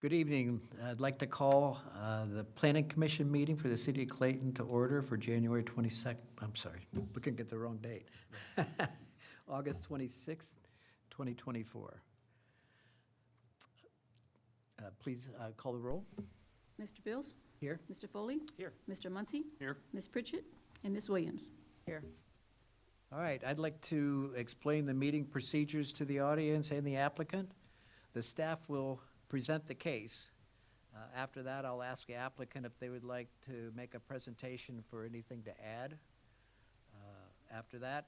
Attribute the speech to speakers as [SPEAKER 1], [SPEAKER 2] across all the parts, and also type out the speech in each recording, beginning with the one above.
[SPEAKER 1] Good evening. I'd like to call the Planning Commission meeting for the City of Clayton to order for January 22nd. I'm sorry, looking at the wrong date. August 26th, 2024. Please call the roll.
[SPEAKER 2] Mr. Bills?
[SPEAKER 1] Here.
[SPEAKER 2] Mr. Foley?
[SPEAKER 1] Here.
[SPEAKER 2] Mr. Muncy?
[SPEAKER 3] Here.
[SPEAKER 2] Ms. Pritchett? And Ms. Williams?
[SPEAKER 4] Here.
[SPEAKER 1] All right, I'd like to explain the meeting procedures to the audience and the applicant. The staff will present the case. After that, I'll ask the applicant if they would like to make a presentation for anything to add. After that,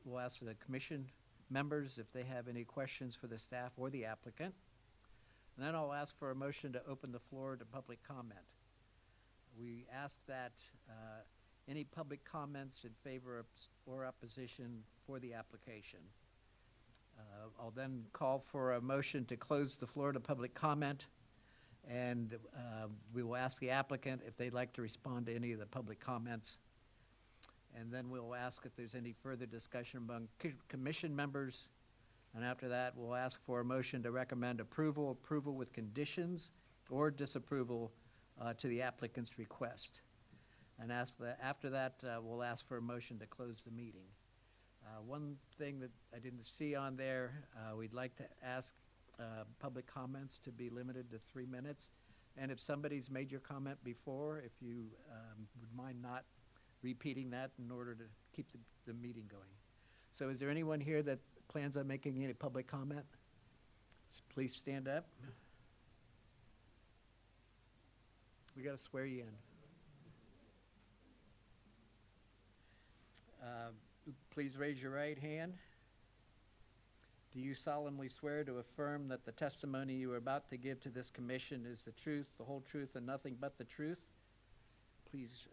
[SPEAKER 1] we'll ask the commission members if they have any questions for the staff or the applicant. And then I'll ask for a motion to open the floor to public comment. We ask that any public comments in favor of or opposition for the application. I'll then call for a motion to close the floor to public comment, and we will ask the applicant if they'd like to respond to any of the public comments. And then we'll ask if there's any further discussion among commission members. And after that, we'll ask for a motion to recommend approval with conditions or disapproval to the applicant's request. And after that, we'll ask for a motion to close the meeting. One thing that I didn't see on there, we'd like to ask public comments to be limited to 3 minutes. And if somebody's made your comment before, if you would mind not repeating that in order to keep the meeting going. So is there anyone here that plans on making any public comment? Please stand up. We got to swear you in. Please raise your right hand. Do you solemnly swear to affirm that the testimony you are about to give to this commission is the truth, the whole truth, and nothing but the truth? Please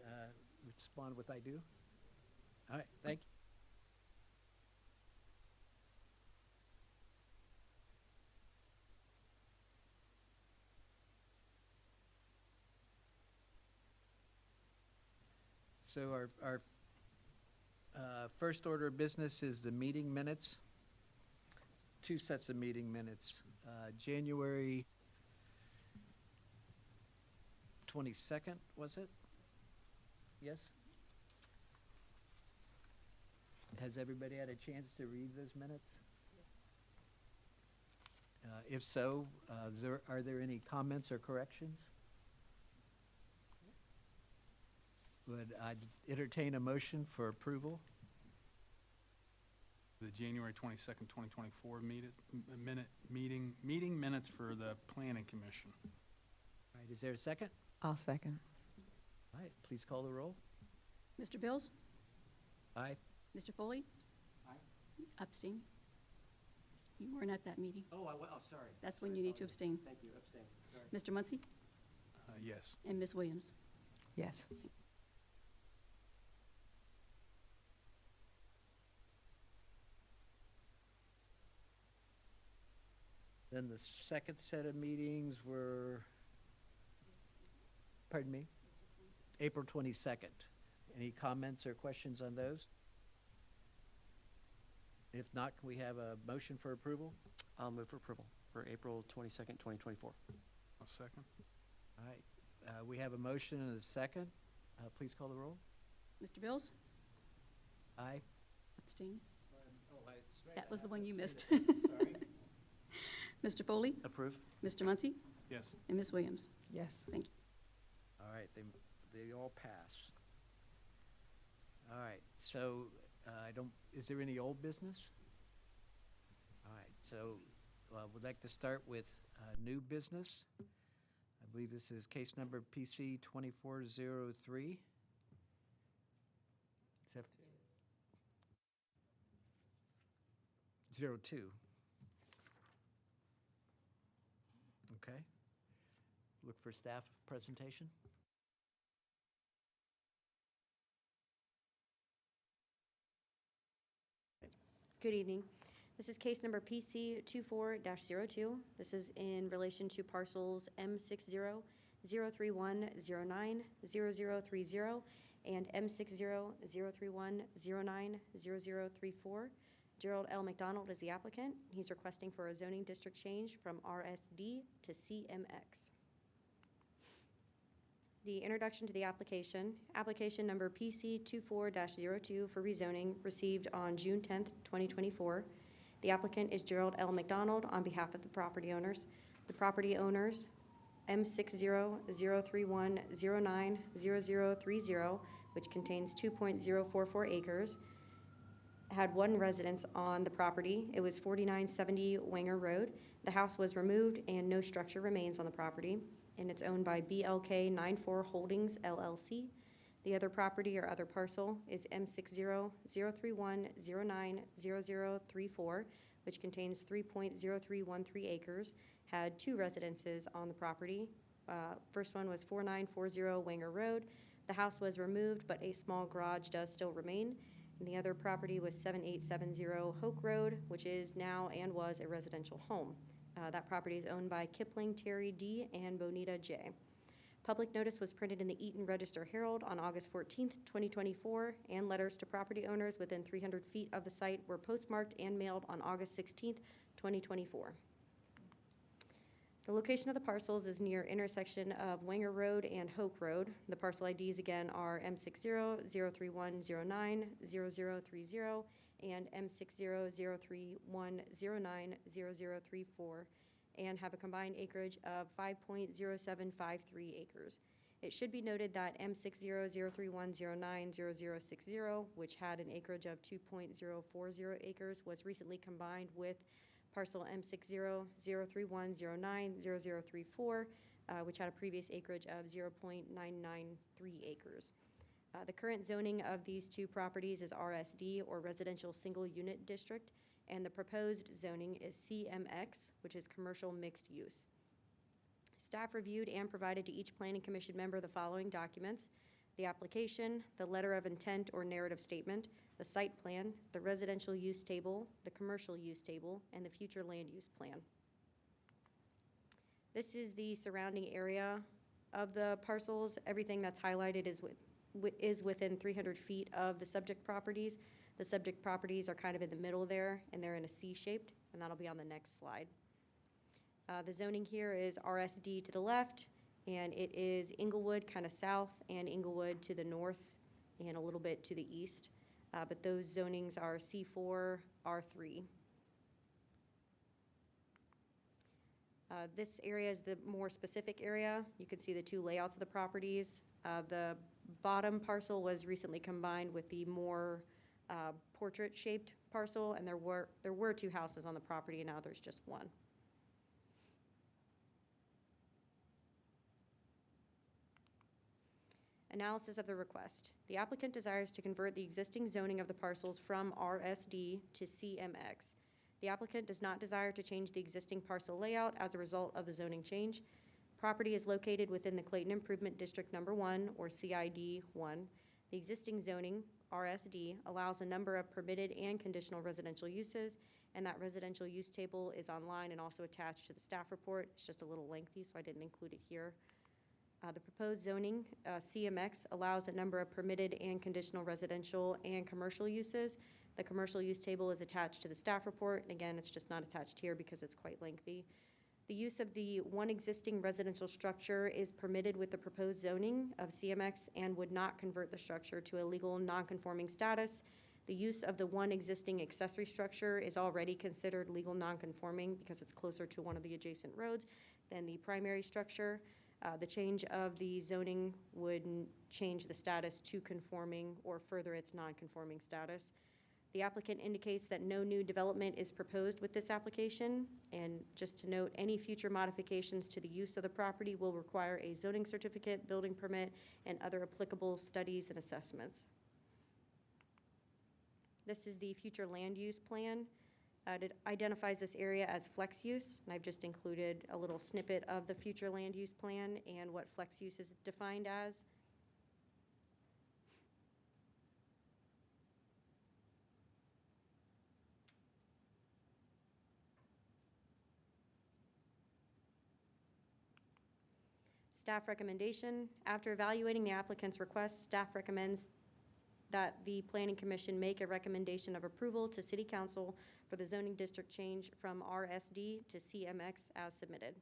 [SPEAKER 1] respond with I do. All right, thank you. So our first order of business is the meeting minutes. 2 sets of meeting minutes. January 22nd, was it? Yes? Has everybody had a chance to read those minutes? If so, are there any comments or corrections? Would I entertain a motion for approval?
[SPEAKER 3] The January 22nd, 2024 meeting minutes for the Planning Commission.
[SPEAKER 1] All right, is there a second?
[SPEAKER 4] I'll second.
[SPEAKER 1] All right, please call the roll.
[SPEAKER 2] Mr. Bills?
[SPEAKER 1] Aye.
[SPEAKER 2] Mr. Foley?
[SPEAKER 3] Aye.
[SPEAKER 2] Abstain. You weren't at that meeting.
[SPEAKER 1] Oh, sorry.
[SPEAKER 2] That's when you need to abstain.
[SPEAKER 1] Thank you, abstain. Sorry.
[SPEAKER 2] Mr. Muncy?
[SPEAKER 3] Yes.
[SPEAKER 2] And Ms. Williams?
[SPEAKER 4] Yes.
[SPEAKER 1] Then the second set of meetings were, pardon me, April 22nd. Any comments or questions on those? If not, can we have a motion for approval?
[SPEAKER 5] I'll move for approval for April 22nd, 2024.
[SPEAKER 3] A second.
[SPEAKER 1] All right, we have a motion and a second. Please call the roll.
[SPEAKER 2] Mr. Bills?
[SPEAKER 1] Aye.
[SPEAKER 2] Abstain.
[SPEAKER 1] It's right.
[SPEAKER 2] That was the one you missed.
[SPEAKER 1] Sorry.
[SPEAKER 2] Mr. Foley?
[SPEAKER 5] Approve?
[SPEAKER 2] Mr. Muncy?
[SPEAKER 3] Yes.
[SPEAKER 2] And Ms. Williams?
[SPEAKER 4] Yes.
[SPEAKER 2] Thank you.
[SPEAKER 1] All right, they all pass. All right, so is there any old business? All right, so we'd like to start with new business. I believe this is case number PC 2403. Except 02. Okay. Look for staff presentation.
[SPEAKER 6] Good evening. This is case number PC 24-02. This is in relation to parcels M60 031 09 0030 and M60 031 09 0034. Gerald L. McDonald is the applicant. He's requesting for a zoning district change from RSD to CMX. The introduction to the application, application number PC 24-02 for rezoning received on June 10th, 2024. The applicant is Gerald L. McDonald on behalf of the property owners. The property owners, M60-031-09-0030, which contains 2.044 acres, had one residence on the property. It was 4970 Wanger Road. The house was removed and no structure remains on the property, and it's owned by BLK 94 Holdings LLC. The other property or other parcel is M60-031-09-0034, which contains 3.0313 acres, had two residences on the property. First one was 4940 Wanger Road. The house was removed, but a small garage does still remain. And the other property was 7870 Hoke Road, which is now and was a residential home. That property is owned by Kipling Terry D. and Bonita J. Public notice was printed in the Eaton Register Herald on August 14th, 2024, and letters to property owners within 300 feet of the site were postmarked and mailed on August 16th, 2024. The location of the parcels is near intersection of Wanger Road and Hoke Road. The parcel IDs again are M60-031-09-0030 and M60-031-09-0034, and have a combined acreage of 5.0753 acres. It should be noted that M60-031-09-0060, which had an acreage of 2.040 acres, was recently combined with parcel M60-031-09-0034, which had a previous acreage of 0.993 acres. The current zoning of these two properties is RSD, or Residential Single Unit District, and the proposed zoning is CMX, which is Commercial Mixed Use. Staff reviewed and provided to each Planning Commission member the following documents: the application, the letter of intent or narrative statement, the site plan, the residential use table, the commercial use table, and the future land use plan. This is the surrounding area of the parcels. Everything that's highlighted is within 300 feet of the subject properties. The subject properties are kind of in the middle there, and they're in a C-shaped, and that'll be on the next slide. The zoning here is RSD to the left, and it is Inglewood kind of south and Inglewood to the north and a little bit to the east. But those zonings are C4, R3. This area is the more specific area. You can see the two layouts of the properties. The bottom parcel was recently combined with the more portrait-shaped parcel, and there were two houses on the property, and now there's just one. Analysis of the request. The applicant desires to convert the existing zoning of the parcels from RSD to CMX. The applicant does not desire to change the existing parcel layout as a result of the zoning change. Property is located within the Clayton Improvement District Number 1, or CID 1. The existing zoning, RSD, allows a number of permitted and conditional residential uses, and that residential use table is online and also attached to the staff report. It's just a little lengthy, so I didn't include it here. The proposed zoning, CMX, allows a number of permitted and conditional residential and commercial uses. The commercial use table is attached to the staff report, and again, it's just not attached here because it's quite lengthy. The use of the one existing residential structure is permitted with the proposed zoning of CMX and would not convert the structure to a legal nonconforming status. The use of the one existing accessory structure is already considered legal nonconforming because it's closer to one of the adjacent roads than the primary structure. The change of the zoning would change the status to conforming or further its nonconforming status. The applicant indicates that no new development is proposed with this application, and just to note, any future modifications to the use of the property will require a zoning certificate, building permit, and other applicable studies and assessments. This is the future land use plan. It identifies this area as flex use, and I've just included a little snippet of the future land use plan and what flex use is defined as. Staff recommendation. After evaluating the applicant's request, staff recommends that the Planning Commission make a recommendation of approval to City Council for the zoning district change from RSD to CMX as submitted.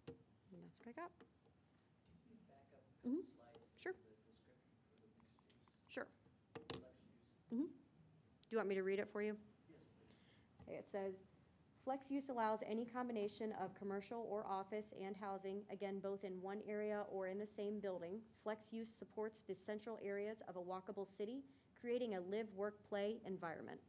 [SPEAKER 6] And that's what I got. Mhm. Sure. Sure. Mhm. Do you want me to read it for you? Okay, it says, flex use allows any combination of commercial or office and housing, again, both in one area or in the same building. Flex use supports the central areas of a walkable city, creating a live, work, play environment.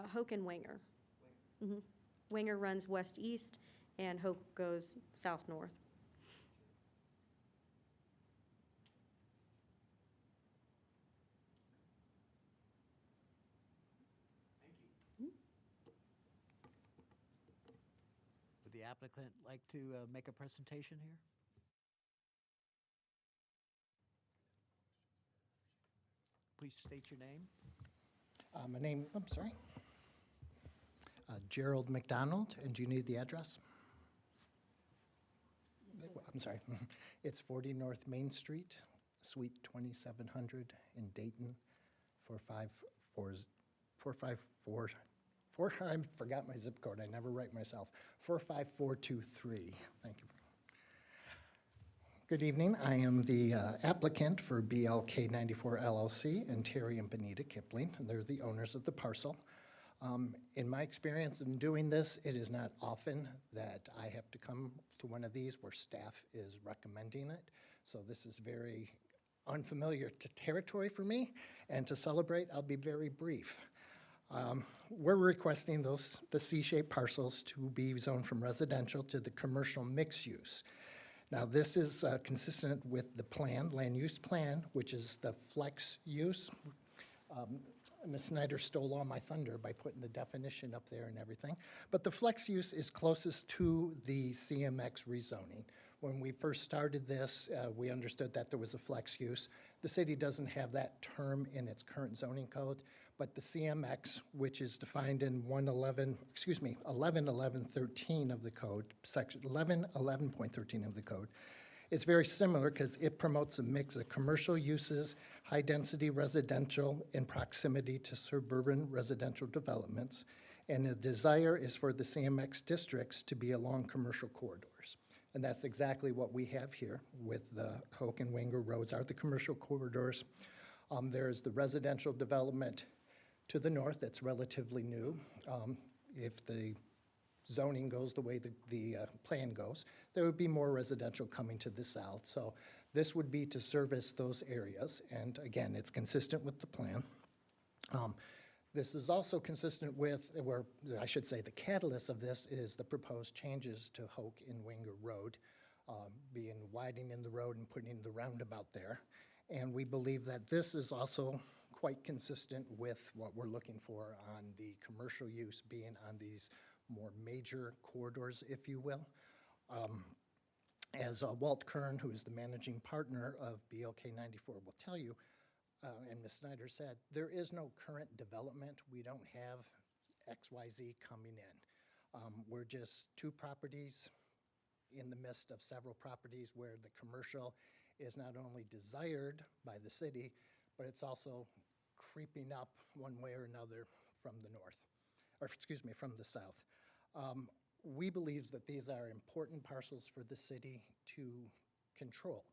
[SPEAKER 6] Hoke and Wanger. Mhm. Wanger runs west-east, and Hoke goes south-north.
[SPEAKER 1] Would the applicant like to make a presentation here? Please state your name.
[SPEAKER 4] My name, I'm sorry. Gerald McDonald, and do you need the address? I'm sorry. It's 40 North Main Street, Suite 2700 in Dayton, 454, I forgot my zip code, I never write myself, 45423. Thank you. Good evening. I am the applicant for BLK 94 LLC, and Terry and Benita Kipling. They're the owners of the parcel. In my experience in doing this, it is not often that I have to come to one of these where staff is recommending it. So this is very unfamiliar territory for me. And to celebrate, I'll be very brief. We're requesting the C-shaped parcels to be zoned from residential to the commercial mixed use. Now, this is consistent with the plan, land use plan, which is the flex use. Ms. Snyder stole all my thunder by putting the definition up there and everything. But the flex use is closest to the CMX rezoning. When we first started this, we understood that there was a flex use. The city doesn't have that term in its current zoning code, but the CMX, which is defined in 111113 of the code, section 1111.13 of the code, is very similar because it promotes a mix of commercial uses, high-density residential in proximity to suburban residential developments, and the desire is for the CMX districts to be along commercial corridors. And that's exactly what we have here with the Hoke and Wanger roads are the commercial corridors. There's the residential development to the north that's relatively new. If the zoning goes the way the plan goes, there would be more residential coming to the south. So this would be to service those areas. And again, it's consistent with the plan. This is also consistent with, or I should say the catalyst of this is the proposed changes to Hoke and Wanger Road, being widening the road and putting the roundabout there. And we believe that this is also quite consistent with what we're looking for on the commercial use being on these more major corridors, if you will. As Walt Kern, who is the managing partner of BLK 94, will tell you, and Ms. Snyder said, there is no current development. We don't have XYZ coming in. We're just two properties in the midst of several properties where the commercial is not only desired by the city, but it's also creeping up one way or another from the north, or excuse me, from the south. We believe that these are important parcels for the city to control.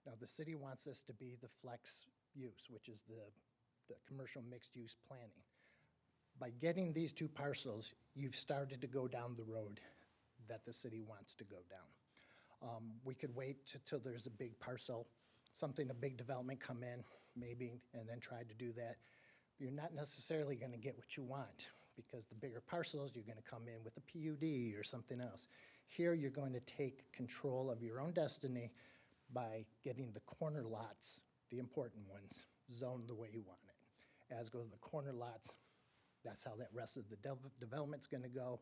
[SPEAKER 4] Now, the city wants this to be the flex use, which is the commercial mixed-use planning. By getting these two parcels, you've started to go down the road that the city wants to go down. We could wait till there's a big parcel, a big development come in, maybe, and then try to do that. You're not necessarily going to get what you want, because the bigger parcels, you're going to come in with a PUD or something else. Here, you're going to take control of your own destiny by getting the corner lots, the important ones, zoned the way you want it. As go the corner lots, that's how that rest of the development's going to go,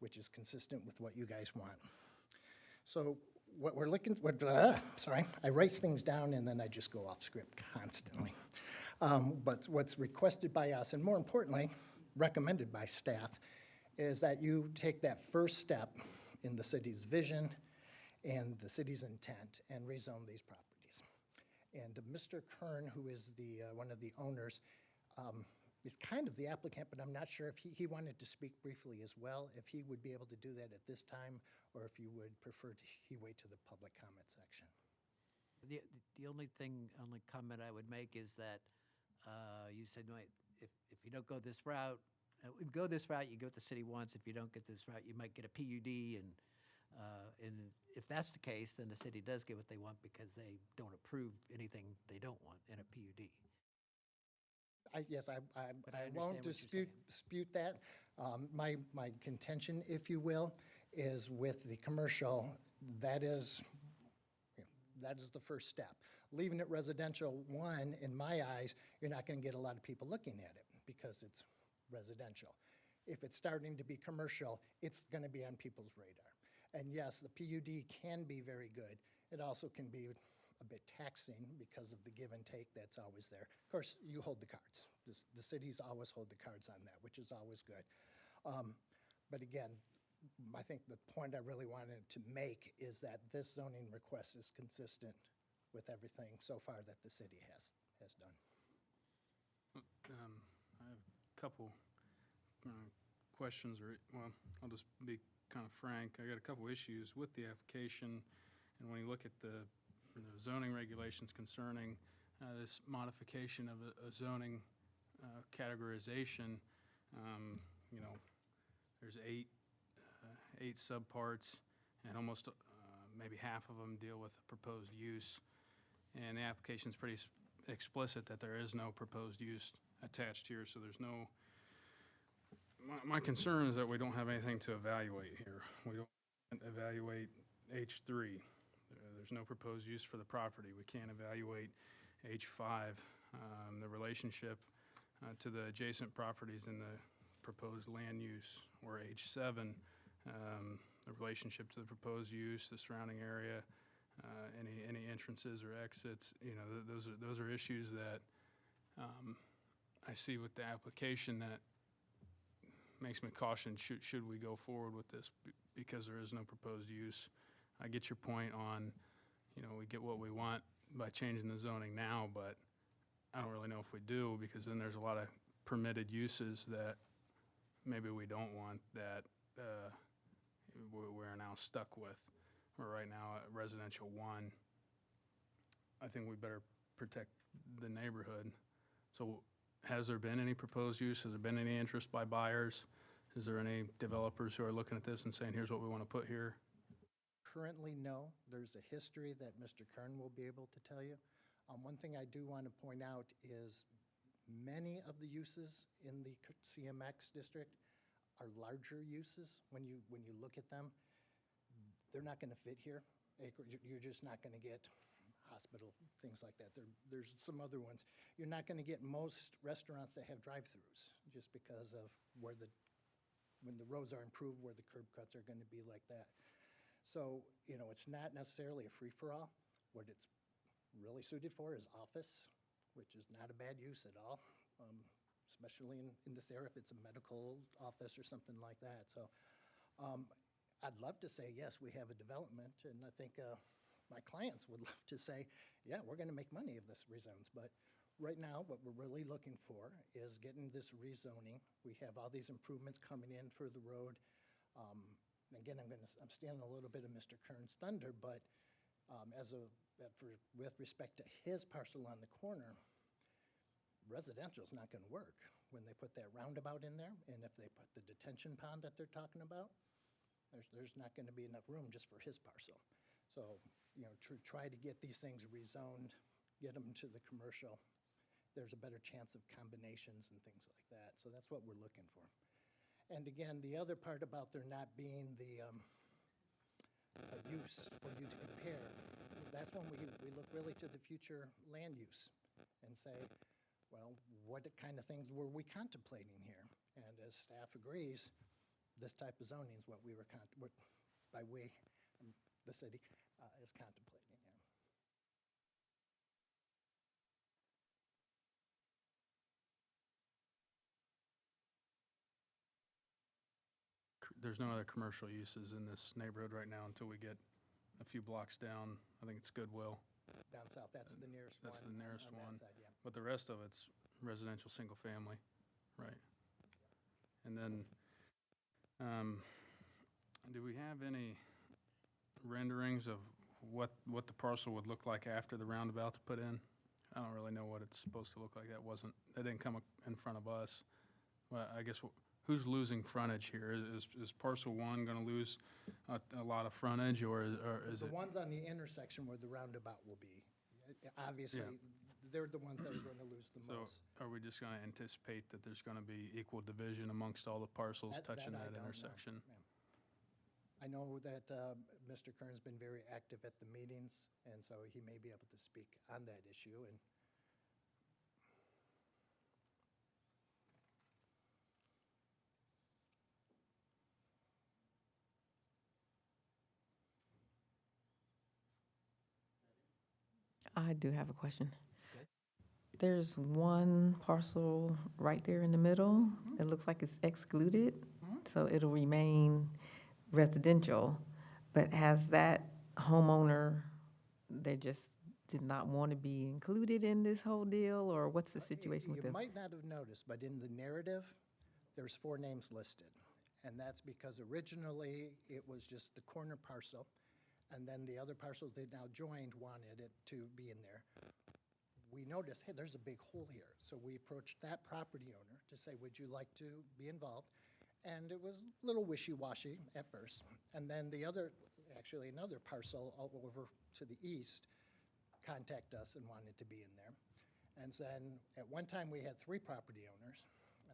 [SPEAKER 4] which is consistent with what you guys want. So what we're looking, sorry, I write things down and then I just go off script constantly. But what's requested by us, and more importantly, recommended by staff, is that you take that first step in the city's vision and the city's intent and rezone these properties. And Mr. Kern, who is the, one of the owners, is kind of the applicant, but I'm not sure if he wanted to speak briefly as well, if he would be able to do that at this time, or if you would prefer he wait to the public comment section.
[SPEAKER 1] The only comment I would make is that you said, no, if you don't go this route, you go this route, you go what the city wants. If you don't get this route, you might get a PUD, and if that's the case, then the city does get what they want because they don't approve anything they don't want in a PUD.
[SPEAKER 4] Yes, I
[SPEAKER 1] But I
[SPEAKER 4] won't
[SPEAKER 1] understand what you're
[SPEAKER 4] dispute that. My contention, if you will, is with the commercial, that is the first step. Leaving it residential, one, in my eyes, you're not going to get a lot of people looking at it because it's residential. If it's starting to be commercial, it's going to be on people's radar. And yes, the PUD can be very good. It also can be a bit taxing because of the give and take that's always there. Of course, you hold the cards. The cities always hold the cards on that, which is always good. But again, I think the point I really wanted to make is that this zoning request is consistent with everything so far that the city has done.
[SPEAKER 3] I have a couple questions, or, well, I'll just be kind of frank. I got a couple issues with the application, and when you look at the zoning regulations concerning this modification of a zoning categorization, you know, there's eight subparts, and almost maybe half of them deal with proposed use. And the application's pretty explicit that there is no proposed use attached here, so there's no, my concern is that we don't have anything to evaluate here. We don't evaluate H3. There's no proposed use for the property. We can't evaluate H5, the relationship to the adjacent properties in the proposed land use, or H7, the relationship to the proposed use, the surrounding area, any entrances or exits. You know, those are issues that I see with the application that makes me caution, should we go forward with this because there is no proposed use. I get your point on, you know, we get what we want by changing the zoning now, but I don't really know if we do, because then there's a lot of permitted uses that maybe we don't want, that we're now stuck with. We're right now at residential 1. I think we better protect the neighborhood. So has there been any proposed use? Has there been any interest by buyers? Is there any developers who are looking at this and saying, here's what we want to put here?
[SPEAKER 4] Currently, no. There's a history that Mr. Kern will be able to tell you. One thing I do want to point out is many of the uses in the CMX district are larger uses. When you look at them, they're not going to fit here. You're just not going to get hospital, things like that. There's some other ones. You're not going to get most restaurants that have drive-throughs just because of when the roads are improved, where the curb cuts are going to be like that. So, you know, it's not necessarily a free-for-all. What it's really suited for is office, which is not a bad use at all, especially in this area if it's a medical office or something like that. So I'd love to say, yes, we have a development, and I think my clients would love to say, yeah, we're going to make money of this rezones. But right now, what we're really looking for is getting this rezoning. We have all these improvements coming in for the road. Again, I'm stealing a little bit of Mr. Kern's thunder, but with respect to his parcel on the corner, residential is not going to work when they put that roundabout in there, and if they put the detention pond that they're talking about, there's not going to be enough room just for his parcel. So, you know, to try to get these things rezoned, get them to the commercial, there's a better chance of combinations and things like that. So that's what we're looking for. And again, the other part about there not being the use for you to compare, that's when we look really to the future land use and say, well, what kind of things were we contemplating here? And as staff agrees, this type of zoning is what we were, the city, is contemplating, yeah.
[SPEAKER 3] There's no other commercial uses in this neighborhood right now until we get a few blocks down. I think it's Goodwill,
[SPEAKER 4] Down south, that's the nearest one.
[SPEAKER 3] that's the nearest
[SPEAKER 4] on that
[SPEAKER 3] one.
[SPEAKER 4] side, yeah.
[SPEAKER 3] But the rest of it's residential, single family, right? And then, do we have any renderings of what the parcel would look like after the roundabout's put in? I don't really know what it's supposed to look like. That didn't come in front of us. Well, I guess, who's losing frontage here? Is parcel one gonna lose a lot of frontage, or is
[SPEAKER 4] The
[SPEAKER 3] it?
[SPEAKER 4] ones on the intersection where the roundabout will be, obviously, they're the ones that are going to lose the
[SPEAKER 3] So
[SPEAKER 4] most.
[SPEAKER 3] are we just gonna anticipate that there's gonna be equal division amongst all the parcels touching
[SPEAKER 4] I
[SPEAKER 3] that
[SPEAKER 4] don't know,
[SPEAKER 3] intersection?
[SPEAKER 4] yeah. I know that Mr. Kern's been very active at the meetings, and so he may be able to speak on that issue, and
[SPEAKER 7] I do have a question.
[SPEAKER 1] Okay.
[SPEAKER 7] There's one parcel right there in the middle. It looks like it's excluded, so it'll remain residential. But has that homeowner, they just did not want to be included in this whole deal, or what's the situation with
[SPEAKER 4] you
[SPEAKER 7] them?
[SPEAKER 4] might not have noticed, but in the narrative, there's 4 names listed. And that's because originally, it was just the corner parcel, and then the other parcel they now joined wanted it to be in there. We noticed, hey, there's a big hole here. So we approached that property owner to say, would you like to be involved? And it was a little wishy-washy at first. And then the other, actually another parcel over to the east contacted us and wanted to be in there. And then at one time, we had 3 property owners.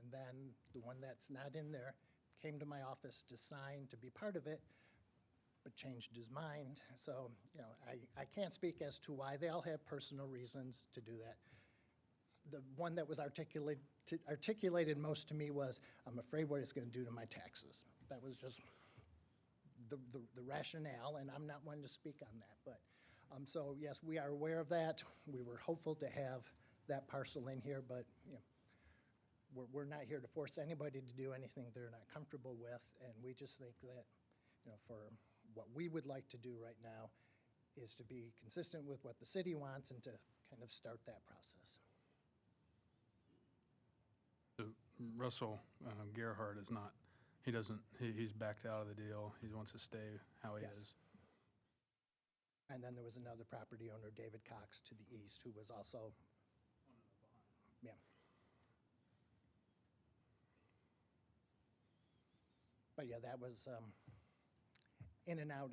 [SPEAKER 4] And then the one that's not in there came to my office to sign to be part of it, but changed his mind. So, I can't speak as to why. They all have personal reasons to do that. The one that was articulated most to me was, I'm afraid what it's going to do to my taxes. That was just the rationale, and I'm not one to speak on that. But, so yes, we are aware of that. We were hopeful to have that parcel in here, but, we're not here to force anybody to do anything they're not comfortable with, and we just think that, for what we would like to do right now is to be consistent with what the city wants and to kind of start that process.
[SPEAKER 3] So Russell Gerhardt is not, he's backed out of the deal. He wants to stay how he
[SPEAKER 4] Yes.
[SPEAKER 3] is.
[SPEAKER 4] And then there was another property owner, David Cox, to the east, who was also, yeah. But yeah, that was in and out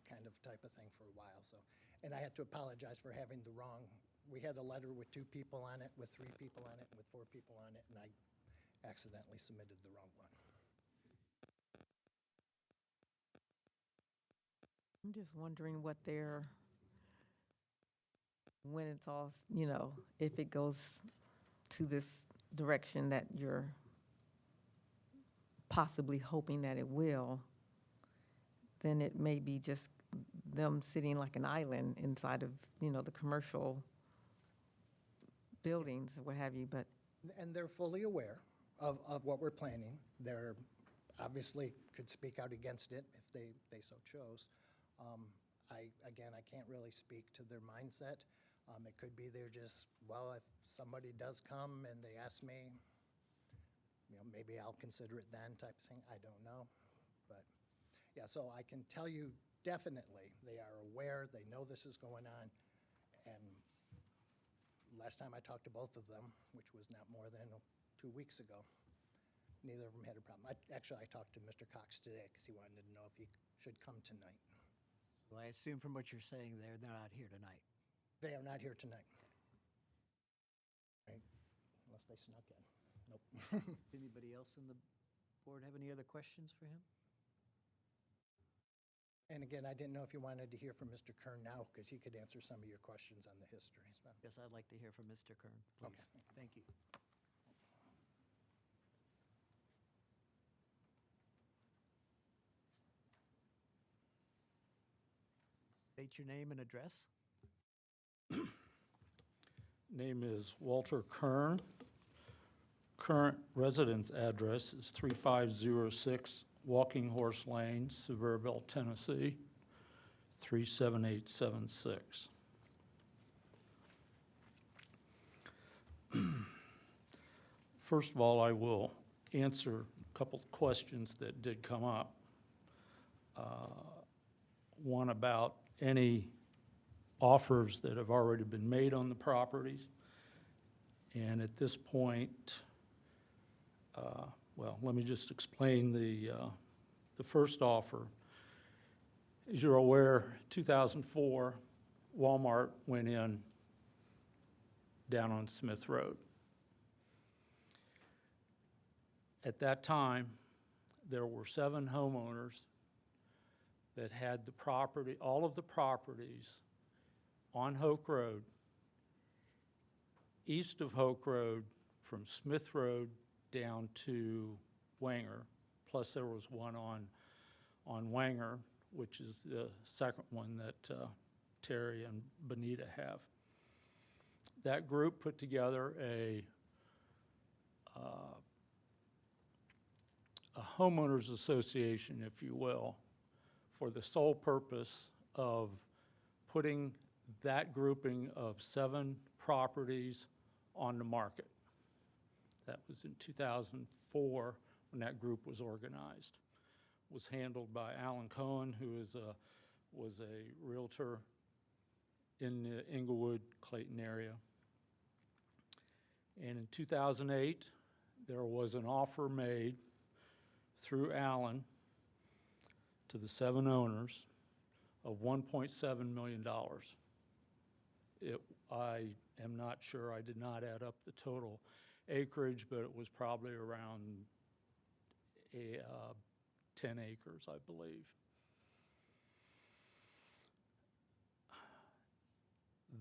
[SPEAKER 4] kind of type of thing for a while, so. And I had to apologize for having the wrong, we had a letter with 2 people on it, with 3 people on it, and with 4 people on it, and I accidentally submitted the wrong one.
[SPEAKER 7] I'm just wondering what when it's all, if it goes to this direction that you're possibly hoping that it will, then it may be just them sitting like an island inside of, the commercial buildings or what have you, but
[SPEAKER 4] And they're fully aware of what we're planning. They're obviously could speak out against it if they so chose. I can't really speak to their mindset. It could be they're just, well, if somebody does come and they ask me, maybe I'll consider it then type of thing. I don't know. But yeah, so I can tell you definitely they are aware, they know this is going on. And last time I talked to both of them, which was not more than 2 weeks ago, neither of them had a problem. Actually, I talked to Mr. Cox today because he wanted to know if he should come tonight.
[SPEAKER 1] Well, I assume from what you're saying there, they're not here tonight.
[SPEAKER 4] They are not here tonight. Right? Unless they snuck in. Nope.
[SPEAKER 1] Anybody else on the board have any other questions for him?
[SPEAKER 4] And again, I didn't know if you wanted to hear from Mr. Kern now, because he could answer some of your questions on the history. So,
[SPEAKER 1] Yes, I'd like to hear from Mr. Kern, please.
[SPEAKER 4] Okay.
[SPEAKER 1] Thank you. State state your name and address.
[SPEAKER 8] Name is Walter Kern. Current residence address is 3506 Walking Horse Lane, Sevierville, Tennessee, 37876. First of all, I will answer a couple of questions that did come up. One about any offers that have already been made on the properties. And at this point, well, let me just explain the first offer. As you're aware, 2004, Walmart went in down on Smith Road. At that time, there were 7 homeowners that had the property, all of the properties on Hoke Road, east of Hoke Road, from Smith Road down to Wanger, plus there was one on Wanger, which is the second one that Terry and Benita have. That group put together a homeowners association, if you will, for the sole purpose of putting that grouping of 7 properties on the market. That was in 2004 when that group was organized. It was handled by Alan Cohen, who was a realtor in the Inglewood, Clayton area. And in 2008, there was an offer made through Alan to the 7 owners of $1.7 million. I am not sure, I did not add up the total acreage, but it was probably around 10 acres, I believe.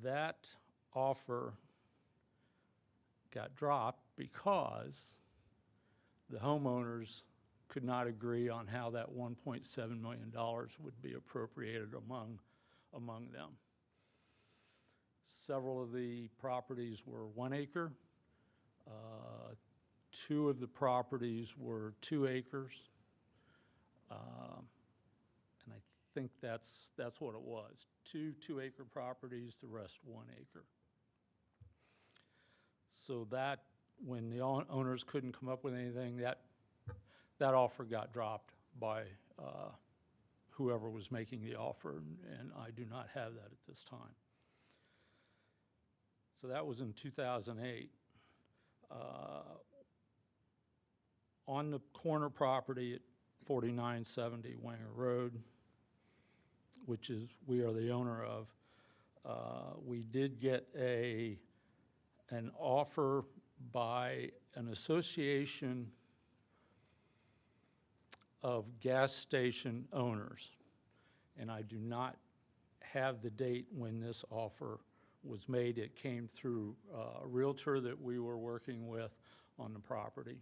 [SPEAKER 8] That offer got dropped because the homeowners could not agree on how that $1.7 million would be appropriated among them. Several of the properties were 1 acre. 2 of the properties were 2 acres. And I think that's what it was. 2 2-acre properties, the rest 1 acre. So that, when the owners couldn't come up with anything, that offer got dropped by whoever was making the offer, and I do not have that at this time. So that was in 2008. On the corner property at 4970 Wanger Road, which is we are the owner of, we did get an offer by an association of gas station owners, and I do not have the date when this offer was made. It came through a realtor that we were working with on the property,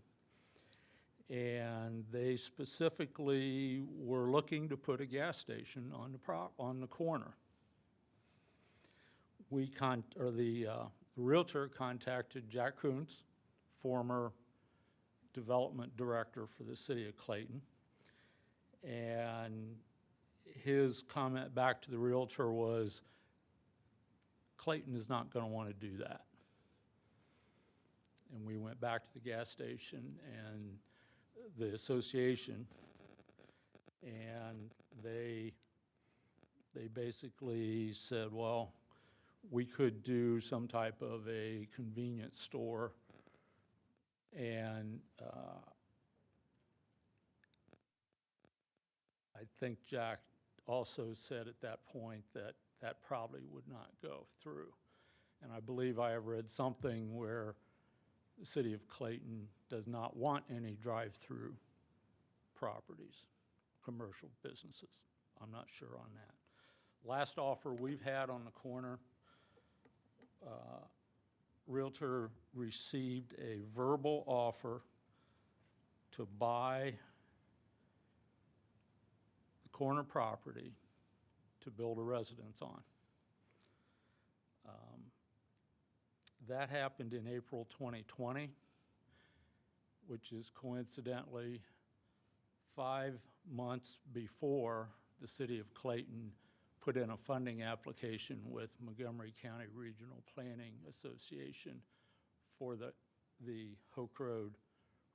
[SPEAKER 8] and they specifically were looking to put a gas station on the corner. The realtor contacted Jack Kuntz, former development director for the city of Clayton, and his comment back to the realtor was, Clayton is not going to want to do that. And we went back to the gas station and the association, and they basically said, well, we could do some type of a convenience store, and I think Jack also said at that point that that probably would not go through. And I believe I have read something where the city of Clayton does not want any drive-through properties, commercial businesses. I'm not sure on that. Last offer we've had on the corner, realtor received a verbal offer to buy the corner property to build a residence on. That happened in April 2020, which is coincidentally 5 months before the city of Clayton put in a funding application with Montgomery County Regional Planning Association for the Hoke Road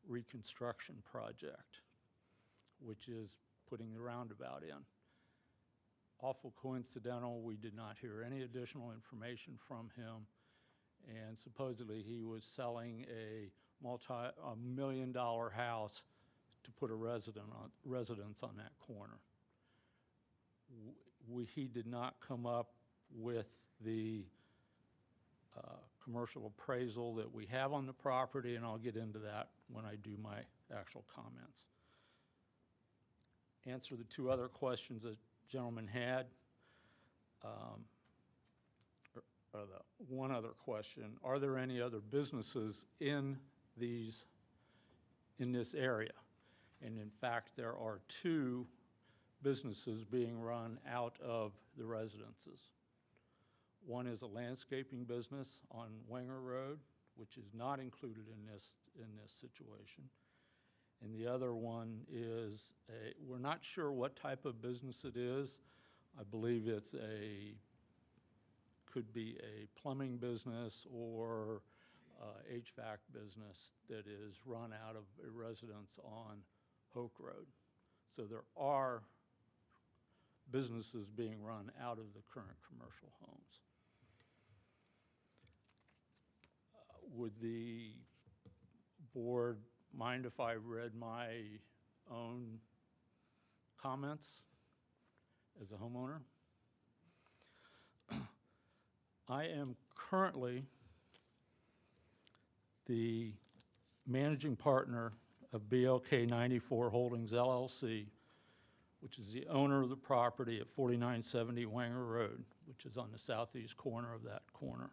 [SPEAKER 8] reconstruction project, which is putting the roundabout in. Awful coincidental, we did not hear any additional information from him, and supposedly he was selling a multi-million-dollar house to put a residence on that corner. He did not come up with the commercial appraisal that we have on the property, and I'll get into that when I do my actual comments. Answer the 2 other questions that gentleman had. Or the one other question, are there any other businesses in this area? And in fact, there are 2 businesses being run out of the residences. One is a landscaping business on Wenger Road, which is not included in this situation. And the other one is we're not sure what type of business it is. I believe could be a plumbing business or HVAC business that is run out of a residence on Hoke Road. So there are businesses being run out of the current commercial homes. Would the board mind if I read my own comments as a homeowner? I am currently the managing partner of BLK 94 Holdings LLC, which is the owner of the property at 4970 Wenger Road, which is on the southeast corner of that corner.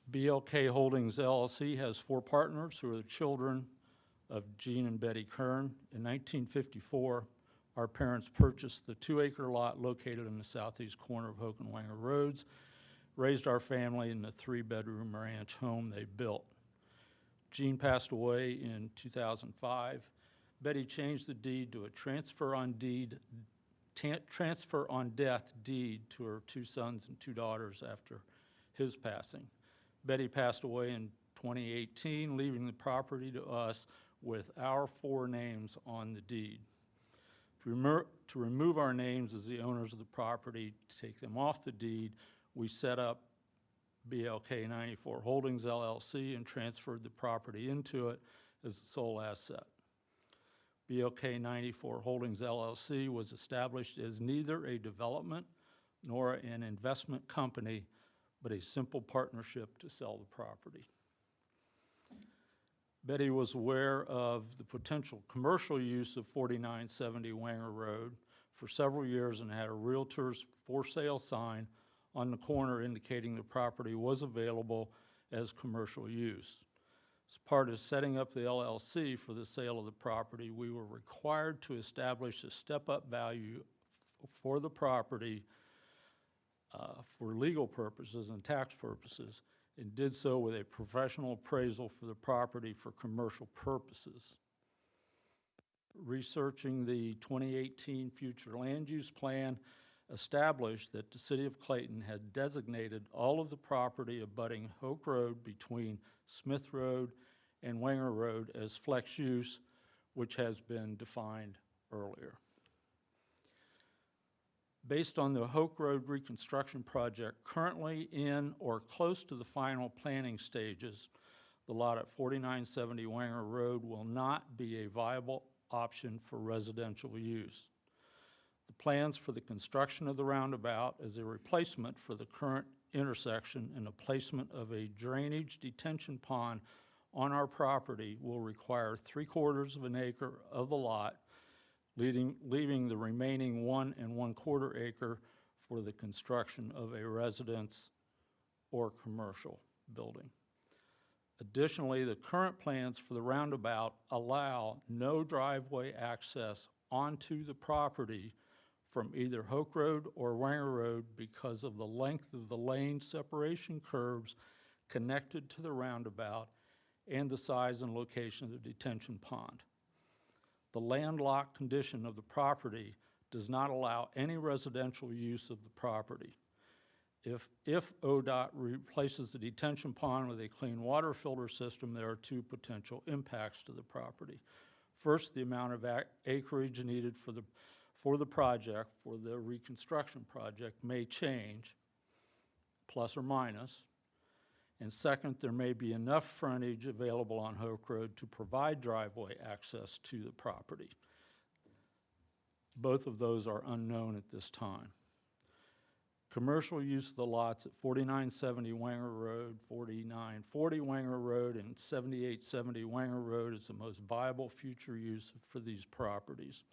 [SPEAKER 8] BLK Holdings LLC has 4 partners who are the children of Gene and Betty Kern. In 1954, our parents purchased the 2-acre lot located in the southeast corner of Hoke and Wenger Roads, raised our family in the 3-bedroom ranch home they built. Gene passed away in 2005. Betty changed the deed to a transfer on death deed to her 2 sons and 2 daughters after his passing. Betty passed away in 2018, leaving the property to us with our 4 names on the deed. To remove our names as the owners of the property, to take them off the deed, we set up BLK 94 Holdings LLC and transferred the property into it as the sole asset. BLK 94 Holdings LLC was established as neither a development nor an investment company, but a simple partnership to sell the property. Betty was aware of the potential commercial use of 4970 Wenger Road for several years and had a realtor's for sale sign on the corner indicating the property was available as commercial use. As part of setting up the LLC for the sale of the property, we were required to establish a step-up value for the property for legal purposes and tax purposes, and did so with a professional appraisal for the property for commercial purposes. Researching the 2018 future land use plan established that the city of Clayton had designated all of the property abutting Hoke Road between Smith Road and Wenger Road as flex use, which has been defined earlier. Based on the Hoke Road reconstruction project currently in or close to the final planning stages, the lot at 4970 Wenger Road will not be a viable option for residential use. The plans for the construction of the roundabout as a replacement for the current intersection and the placement of a drainage detention pond on our property will require 3/4 of an acre of the lot, leaving the remaining 1 1/4 acre for the construction of a residence or commercial building. Additionally, the current plans for the roundabout allow no driveway access onto the property from either Hoke Road or Wanger Road because of the length of the lane separation curbs connected to the roundabout and the size and location of the detention pond. The landlocked condition of the property does not allow any residential use of the property. If ODOT replaces the detention pond with a clean water filter system, there are two potential impacts to the property. First, the amount of acreage needed for the project, for the reconstruction project, may change, plus or minus. And second, there may be enough frontage available on Hoke Road to provide driveway access to the property. Both of those are unknown at this time. Commercial use of the lots at 4970 Wanger Road, 4940 Wanger Road, and 7870 Wanger Road is the most viable future use for these properties.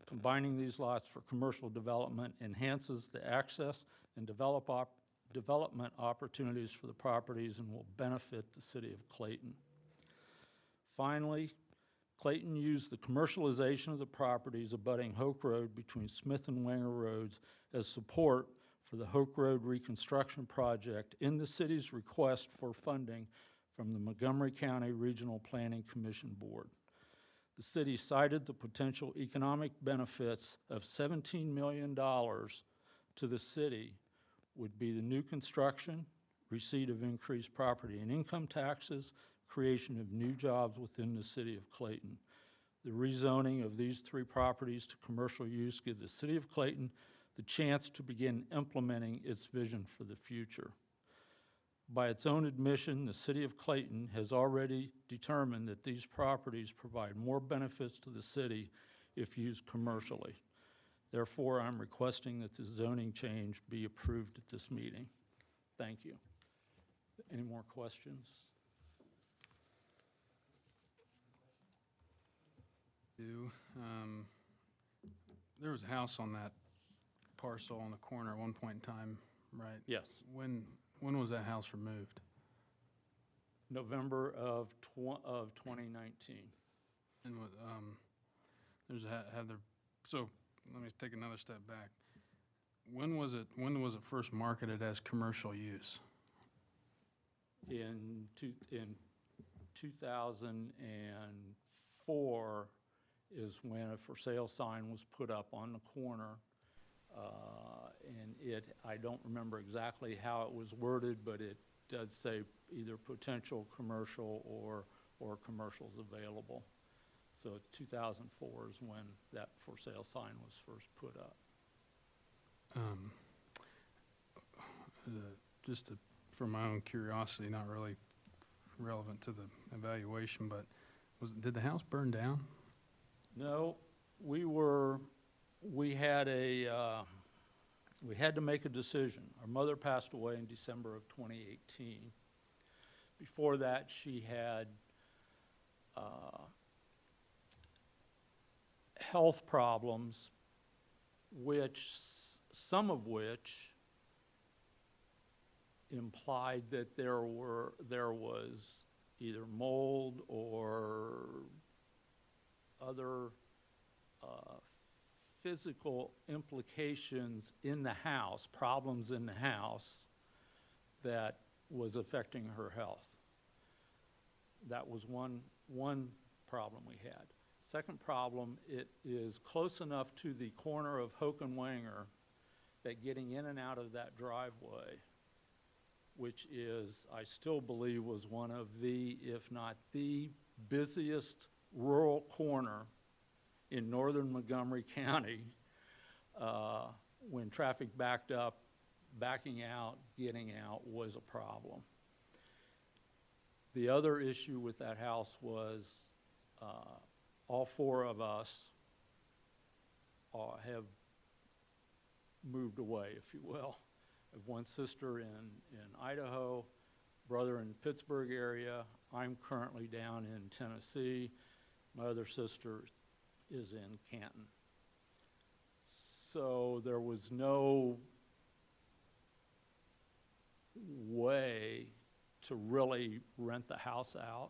[SPEAKER 8] Combining these lots for commercial development enhances the access and development opportunities for the properties and will benefit the city of Clayton. Finally, Clayton used the commercialization of the properties abutting Hoke Road between Smith and Wanger Roads as support for the Hoke Road reconstruction project in the city's request for funding from the Montgomery County Regional Planning Commission Board. The city cited the potential economic benefits of $17 million to the city would be the new construction, receipt of increased property and income taxes, creation of new jobs within the city of Clayton. The rezoning of these three properties to commercial use give the city of Clayton the chance to begin implementing its vision for the future. By its own admission, the city of Clayton has already determined that these properties provide more benefits to the city if used commercially. Therefore, I'm requesting that the zoning change be approved at this meeting. Thank you. Any more questions?
[SPEAKER 3] There was a house on that parcel on the corner at one point in time, right?
[SPEAKER 8] Yes.
[SPEAKER 3] When was that house removed?
[SPEAKER 8] November of 2019.
[SPEAKER 3] And what, so let me take another step back. When was it first marketed as commercial use?
[SPEAKER 8] In 2004 is when a for sale sign was put up on the corner. And I don't remember exactly how it was worded, but it does say either potential commercial or commercials available. So 2004 is when that for sale sign was first put up. For my own curiosity, not really relevant to the evaluation, but did the house burn down? No, we had to make a decision. Our mother passed away in December of 2018. Before that, she had health problems, some of which implied that there was either mold or other physical implications in the house, problems in the house that was affecting her health. That was one problem we had. Second problem, it is close enough to the corner of Hoke and Wanger that getting in and out of that driveway, which is, I still believe, was one of the, if not the busiest rural corner in northern Montgomery County, when traffic backed up, backing out, getting out was a problem. The other issue with that house was all four of us have moved away, if you will. I have one sister in Idaho, brother in the Pittsburgh area. I'm currently down in Tennessee. My other sister is in Canton. So there was no way to really rent the house out.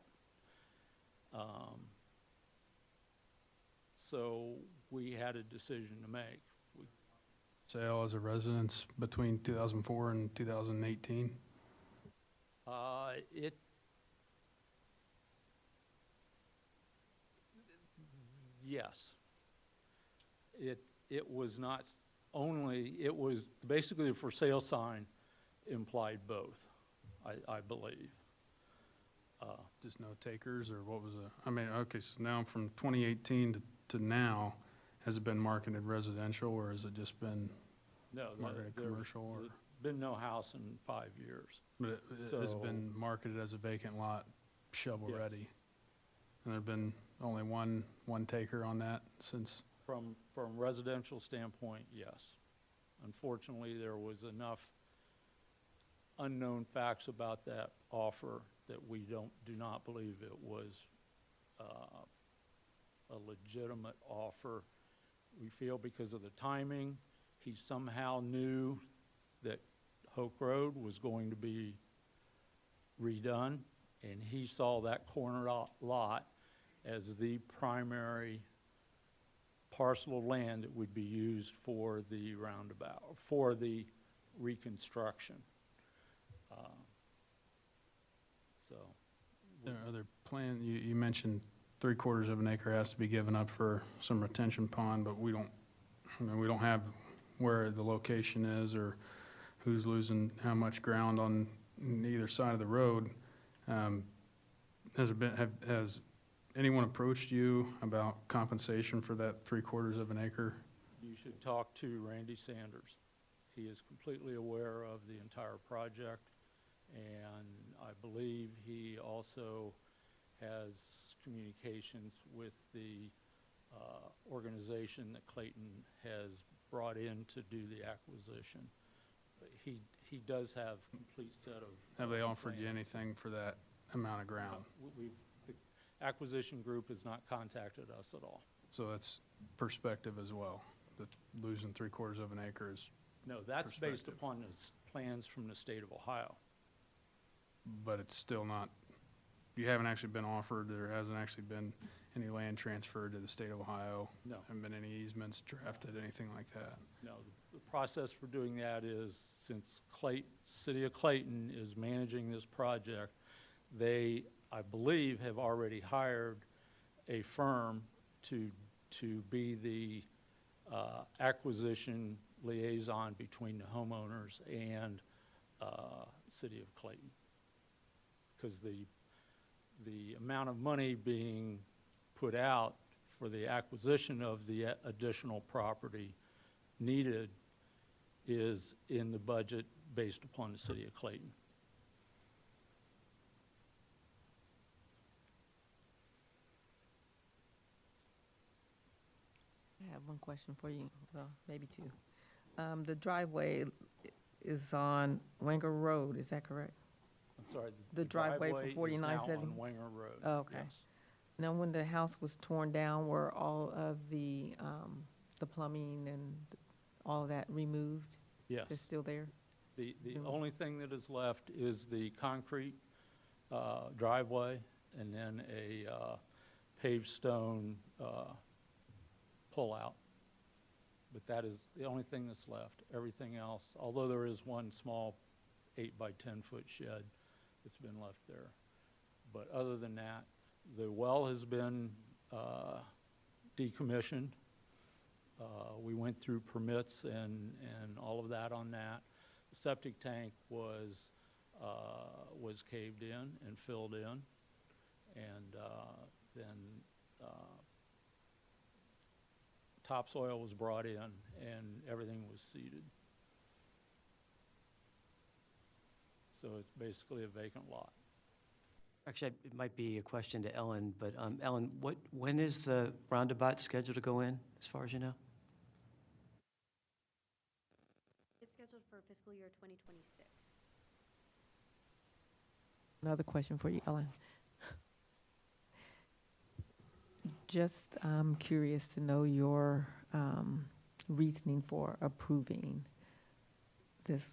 [SPEAKER 8] So we had a decision to make.
[SPEAKER 3] Sale as a residence between 2004 and 2018?
[SPEAKER 8] Yes. It was not only, it was, basically the for sale sign implied both, I believe.
[SPEAKER 3] Just no takers, or what was it? I mean, okay, so now from 2018 to now, has it been marketed residential, or has it just been
[SPEAKER 8] No,
[SPEAKER 3] marketed commercial? Or
[SPEAKER 8] been no house in 5 years.
[SPEAKER 3] but it has
[SPEAKER 8] So-
[SPEAKER 3] been marketed as a vacant lot, shovel-ready?
[SPEAKER 8] Yes.
[SPEAKER 3] And there've been only one taker on that since?
[SPEAKER 8] From residential standpoint, yes. Unfortunately, there was enough unknown facts about that offer that we do not believe it was a legitimate offer. We feel because of the timing, he somehow knew that Hoke Road was going to be redone, and he saw that corner lot as the primary parcel of land that would be used for the roundabout, for the reconstruction. So.
[SPEAKER 3] There are other plans, you mentioned 3/4 of an acre has to be given up for some retention pond, but we don't have where the location is or who's losing how much ground on either side of the road. Has anyone approached you about compensation for that 3/4 of an acre?
[SPEAKER 8] You should talk to Randy Sanders. He is completely aware of the entire project, and I believe he also has communications with the organization that Clayton has brought in to do the acquisition. He does have complete set of.
[SPEAKER 3] Have they offered you anything for that amount of ground?
[SPEAKER 8] The acquisition group has not contacted us at all.
[SPEAKER 3] So that's perspective as well, that losing 3/4 of an acre is,
[SPEAKER 8] No, that's based
[SPEAKER 3] Perspective.
[SPEAKER 8] upon the plans from the state of Ohio.
[SPEAKER 3] but it's still not, you haven't actually been offered, there hasn't actually been any land transferred to the state of Ohio?
[SPEAKER 8] No.
[SPEAKER 3] Haven't been any easements drafted, anything like that?
[SPEAKER 8] No, the process for doing that is, since City of Clayton is managing this project, they, I believe, have already hired a firm to be the acquisition liaison between the homeowners and City of Clayton. Because the amount of money being put out for the acquisition of the additional property needed is in the budget based upon the City of Clayton.
[SPEAKER 7] I have one question for you, well, maybe two. The driveway is on Wenger Road, is that correct?
[SPEAKER 8] I'm sorry.
[SPEAKER 7] The driveway for
[SPEAKER 8] is now
[SPEAKER 7] 4970?
[SPEAKER 8] on Wenger Road.
[SPEAKER 7] Oh, okay.
[SPEAKER 8] Yes.
[SPEAKER 7] Now, when the house was torn down, were all of the plumbing and all of that removed?
[SPEAKER 8] Yes.
[SPEAKER 7] Is it still there?
[SPEAKER 8] The
[SPEAKER 7] Mm.
[SPEAKER 8] only thing that is left is the concrete driveway and then a paved stone pullout. But that is the only thing that's left. Everything else, although there is one small 8 by 10-foot shed that's been left there. But other than that, the well has been decommissioned. We went through permits and all of that on that. The septic tank was caved in and filled in, and then topsoil was brought in, and everything was seeded. So it's basically a vacant lot.
[SPEAKER 5] Actually, it might be a question to Ellen, but Ellen, when is the roundabout scheduled to go in, as far as you know?
[SPEAKER 6] It's scheduled for fiscal year 2026.
[SPEAKER 7] Another question for you, Ellen. Just curious to know your reasoning for approving this.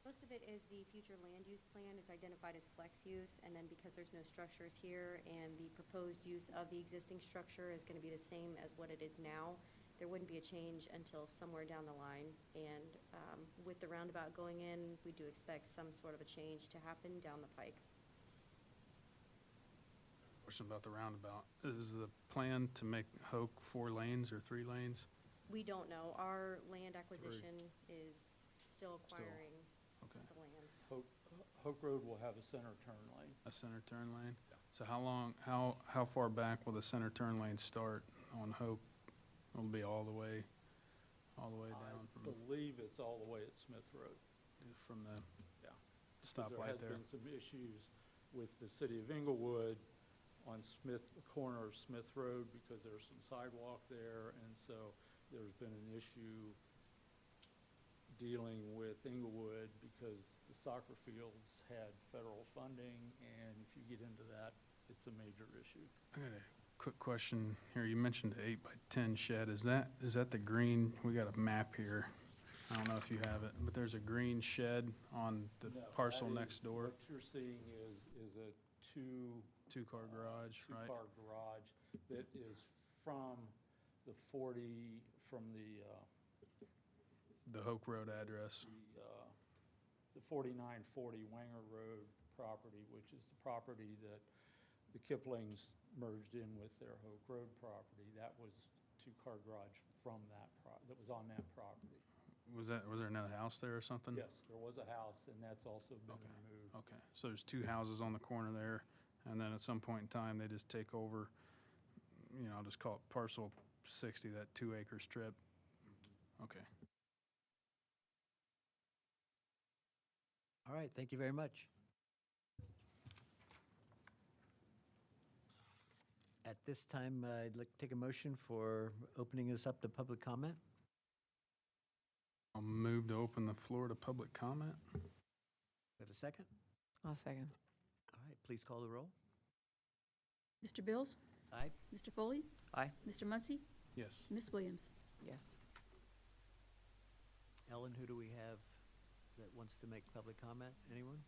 [SPEAKER 6] Most of it is the future land use plan is identified as flex use, and then because there's no structures here and the proposed use of the existing structure is gonna be the same as what it is now, there wouldn't be a change until somewhere down the line. And with the roundabout going in, we do expect some sort of a change to happen down the pike.
[SPEAKER 3] Question about the roundabout. Is the plan to make Hoke 4 lanes or 3 lanes?
[SPEAKER 6] We don't know. Our land acquisition is still acquiring
[SPEAKER 3] Okay,
[SPEAKER 6] the land.
[SPEAKER 8] Hoke Road will have a center turn lane.
[SPEAKER 3] a center turn lane? So how far back will the center turn lane start on Hope? It'll be all the way down
[SPEAKER 8] I believe it's all the way at Smith Road.
[SPEAKER 3] from the
[SPEAKER 8] Yeah.
[SPEAKER 3] stoplight there.
[SPEAKER 8] There has been some issues with the city of Inglewood on the corner of Smith Road, because there's some sidewalk there, and so there's been an issue dealing with Inglewood because the soccer fields had federal funding, and if you get into that, it's a major issue.
[SPEAKER 3] I got a quick question here. You mentioned the 8x10 shed. Is that the green? We got a map here. I don't know if you have it, but there's a green shed on the
[SPEAKER 8] No,
[SPEAKER 3] parcel
[SPEAKER 8] that
[SPEAKER 3] next
[SPEAKER 8] is-
[SPEAKER 3] door.
[SPEAKER 8] What you're seeing is a
[SPEAKER 3] Two-car garage, right?
[SPEAKER 8] two-car garage that is from the 40, from the,
[SPEAKER 3] The Hoke Road address.
[SPEAKER 8] the 4940 Wanger Road property, which is the property that the Kiplings merged in with their Hoke Road property. That was two-car garage from that was on that property.
[SPEAKER 3] Was there another house there or something?
[SPEAKER 8] Yes, there was a house, and that's also been
[SPEAKER 3] Okay.
[SPEAKER 8] removed.
[SPEAKER 3] Okay, so there's 2 houses on the corner there, and then at some point in time, they just take over, I'll just call it parcel 60, that 2-acre strip. Okay.
[SPEAKER 1] All right, thank you very much. At this time, I'd like to take a motion for opening this up to public comment.
[SPEAKER 3] I'll move to open the floor to public comment.
[SPEAKER 1] We have a second?
[SPEAKER 7] I'll second.
[SPEAKER 1] All right, please call the roll.
[SPEAKER 2] Mr. Bills?
[SPEAKER 1] Aye.
[SPEAKER 2] Mr. Foley?
[SPEAKER 5] Aye.
[SPEAKER 2] Mr. Muncy?
[SPEAKER 3] Yes.
[SPEAKER 2] Ms. Williams?
[SPEAKER 7] Yes.
[SPEAKER 1] Ellen, who do we have that wants to make public comment? Anyone?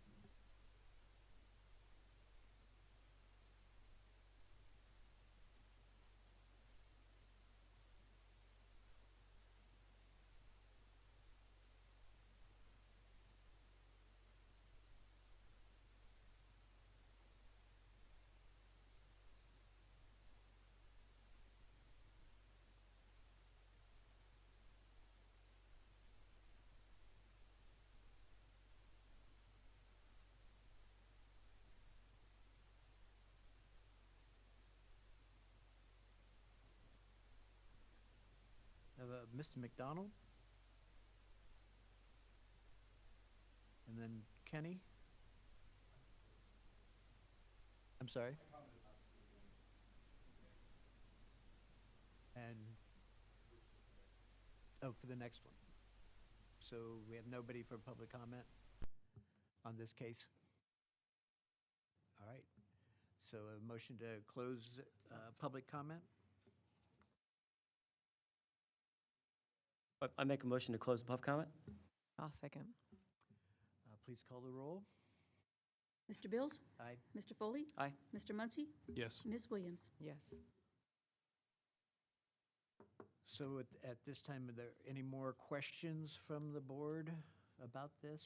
[SPEAKER 1] Mr. McDonald? And then Kenny? I'm sorry? And, for the next one. So we have nobody for public comment on this case? All right. So a motion to close public comment?
[SPEAKER 5] I make a motion to close the public comment?
[SPEAKER 7] I'll second.
[SPEAKER 1] Please call the roll.
[SPEAKER 2] Mr. Bills?
[SPEAKER 1] Aye.
[SPEAKER 2] Mr. Foley?
[SPEAKER 5] Aye.
[SPEAKER 2] Mr. Muncy?
[SPEAKER 3] Yes.
[SPEAKER 2] Ms. Williams?
[SPEAKER 7] Yes.
[SPEAKER 1] So at this time, are there any more questions from the board about this?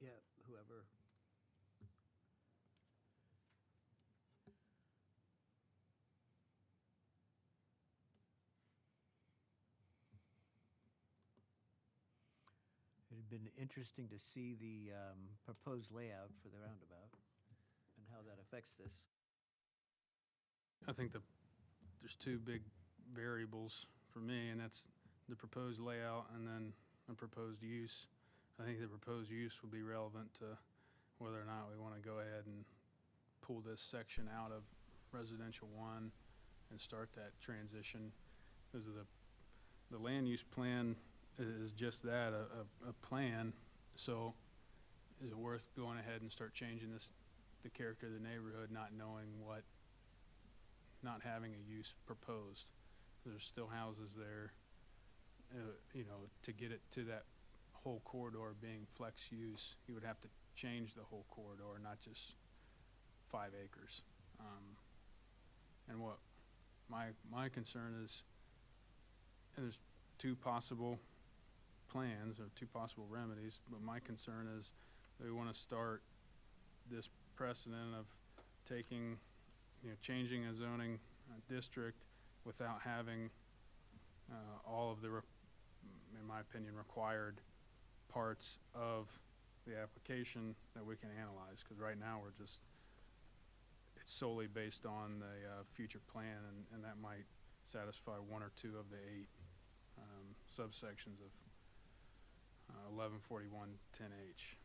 [SPEAKER 1] Yeah, whoever. It'd been interesting to see the proposed layout for the roundabout and how that affects this.
[SPEAKER 3] I think there's 2 big variables for me, and that's the proposed layout and then the proposed use. I think the proposed use will be relevant to whether or not we want to go ahead and pull this section out of residential 1 and start that transition. Because the land use plan is just that, a plan. So is it worth going ahead and start changing the character of the neighborhood, not knowing not having a use proposed? There's still houses there, to get it to that whole corridor being flex use, you would have to change the whole corridor, not just 5 acres. And what my concern is, and there's 2 possible plans or 2 possible remedies, but my concern is that we want to start this precedent of changing a zoning district without having all of the, in my opinion, required parts of the application that we can analyze. Because right now it's solely based on the future plan, and that might satisfy 1 or 2 of the 8 subsections of 114110H.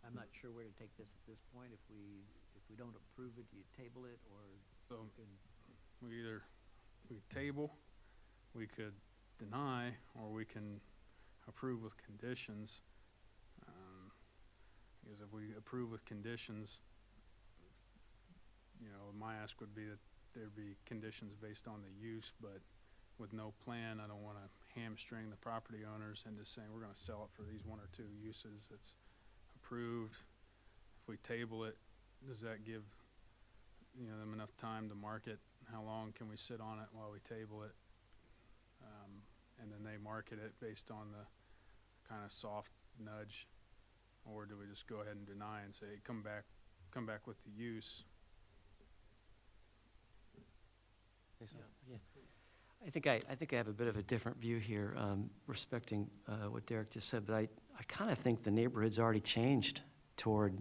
[SPEAKER 1] I'm not sure where to take this at this point. If we don't approve it, do you table it, or
[SPEAKER 3] So
[SPEAKER 1] you can,
[SPEAKER 3] we table, we could deny, or we can approve with conditions. Because if we approve with conditions, my ask would be that there'd be conditions based on the use, but with no plan, I don't want to hamstring the property owners into saying we're going to sell it for these 1 or 2 uses. It's approved. If we table it, does that give them enough time to market? How long can we sit on it while we table it? And then they market it based on the kind of soft nudge, or do we just go ahead and deny and say, come back with the use?
[SPEAKER 5] Yeah. I think I have a bit of a different view here, respecting what Derek just said, but I kind of think the neighborhood's already changed toward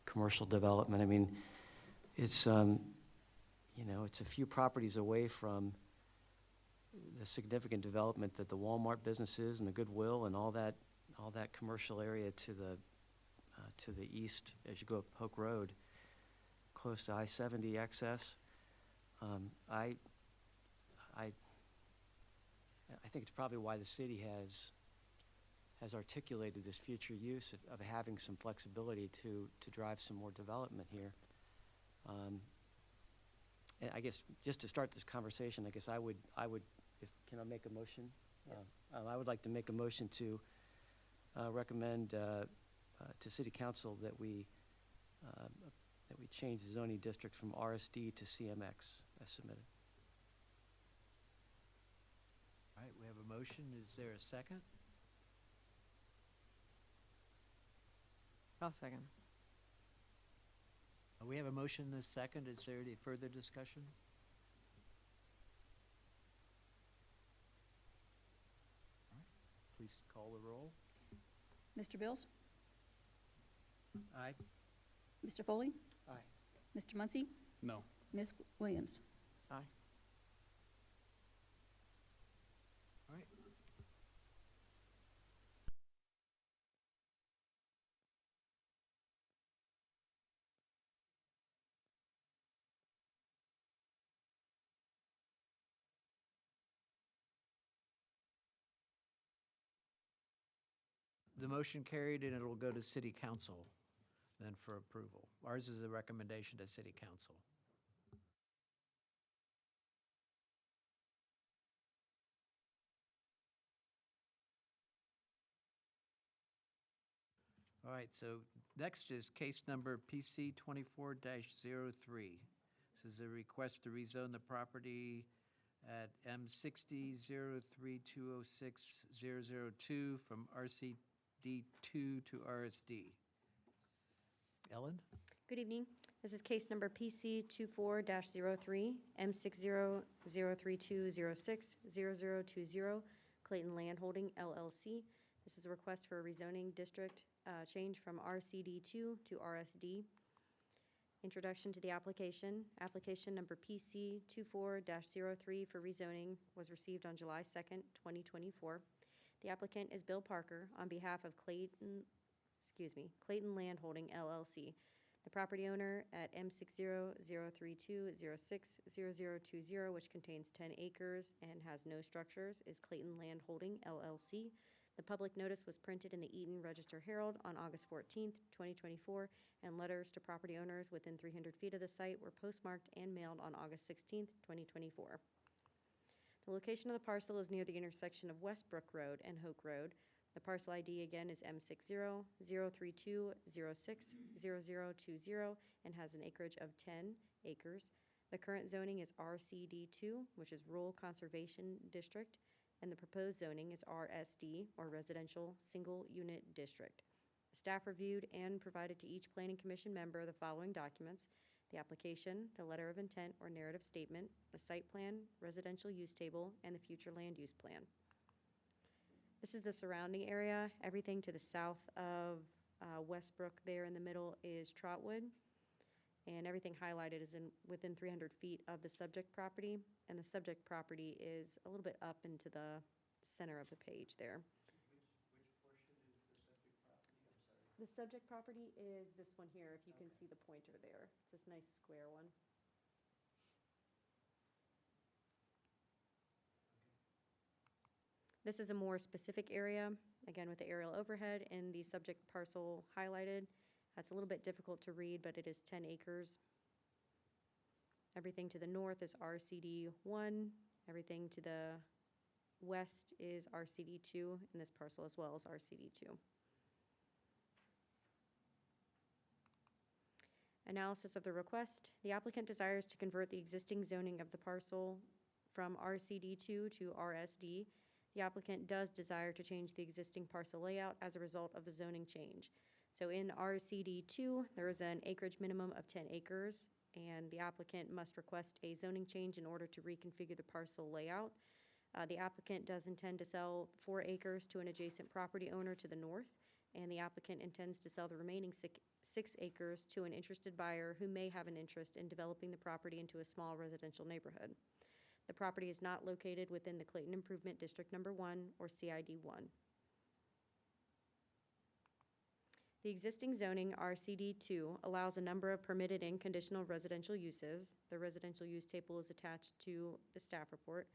[SPEAKER 5] commercial development. I mean, it's it's a few properties away from the significant development that the Walmart business is, and the Goodwill, and all that commercial area to the east as you go up Hook Road, close to I-70 access. I think it's probably why the city has articulated this future use of having some flexibility to drive some more development here. And I guess, just to start this conversation, I guess I would, can I make a motion?
[SPEAKER 6] Yes.
[SPEAKER 5] I would like to make a motion to recommend to City Council that we change the zoning district from RSD to CMX as submitted.
[SPEAKER 1] all right, we have a motion. Is there a second?
[SPEAKER 7] I'll second.
[SPEAKER 1] We have a motion and a second. Is there any further discussion? All right, please call the roll.
[SPEAKER 2] Mr. Bills?
[SPEAKER 1] Aye.
[SPEAKER 2] Mr. Foley?
[SPEAKER 1] Aye.
[SPEAKER 2] Mr. Muncy?
[SPEAKER 3] No.
[SPEAKER 2] Ms. Williams?
[SPEAKER 7] Aye.
[SPEAKER 1] All right. The motion carried, and it'll go to City Council then for approval. Ours is a recommendation to City Council. All right, so next is case number PC 24-03. This is a request to rezone the property at M60-03-206-002 from RCD2 to RSD. Ellen?
[SPEAKER 6] Good evening. This is case number PC 24-03, M60-03-206-0020, Clayton Land Holding LLC. This is a request for a rezoning district change from RCD2 to RSD. Introduction to the application. Application number PC 24-03 for rezoning was received on July 2nd, 2024. The applicant is Bill Parker on behalf of Clayton Land Holding LLC. The property owner at M60-032-06-0020, which contains 10 acres and has no structures, is Clayton Land Holding LLC. The public notice was printed in the Eaton Register Herald on August 14th, 2024, and letters to property owners within 300 feet of the site were postmarked and mailed on August 16th, 2024. The location of the parcel is near the intersection of Westbrook Road and Hoke Road. The parcel ID again is M60-032-06-0020 and has an acreage of 10 acres. The current zoning is RCD2, which is Rural Conservation District, and the proposed zoning is RSD, or Residential Single Unit District. Staff reviewed and provided to each Planning Commission member the following documents: the application, the letter of intent or narrative statement, the site plan, residential use table, and the future land use plan. This is the surrounding area. Everything to the south of Westbrook there in the middle is Trotwood. And everything highlighted is within 300 feet of the subject property. And the subject property is a little bit up into the center of the page there.
[SPEAKER 1] Which portion is the subject property? I'm sorry.
[SPEAKER 6] The subject property is this one here, if you can see the pointer there. It's this nice square one. This is a more specific area, again with the aerial overhead and the subject parcel highlighted. That's a little bit difficult to read, but it is 10 acres. Everything to the north is RCD1. Everything to the west is RCD2, and this parcel as well is RCD2. Analysis of the request. The applicant desires to convert the existing zoning of the parcel from RCD2 to RSD. The applicant does desire to change the existing parcel layout as a result of the zoning change. So in RCD2, there is an acreage minimum of 10 acres, and the applicant must request a zoning change in order to reconfigure the parcel layout. The applicant does intend to sell 4 acres to an adjacent property owner to the north, and the applicant intends to sell the remaining 6 acres to an interested buyer who may have an interest in developing the property into a small residential neighborhood. The property is not located within the Clayton Improvement District Number 1 or CID 1. The existing zoning, RCD 2, allows a number of permitted and conditional residential uses. The residential use table is attached to the staff report.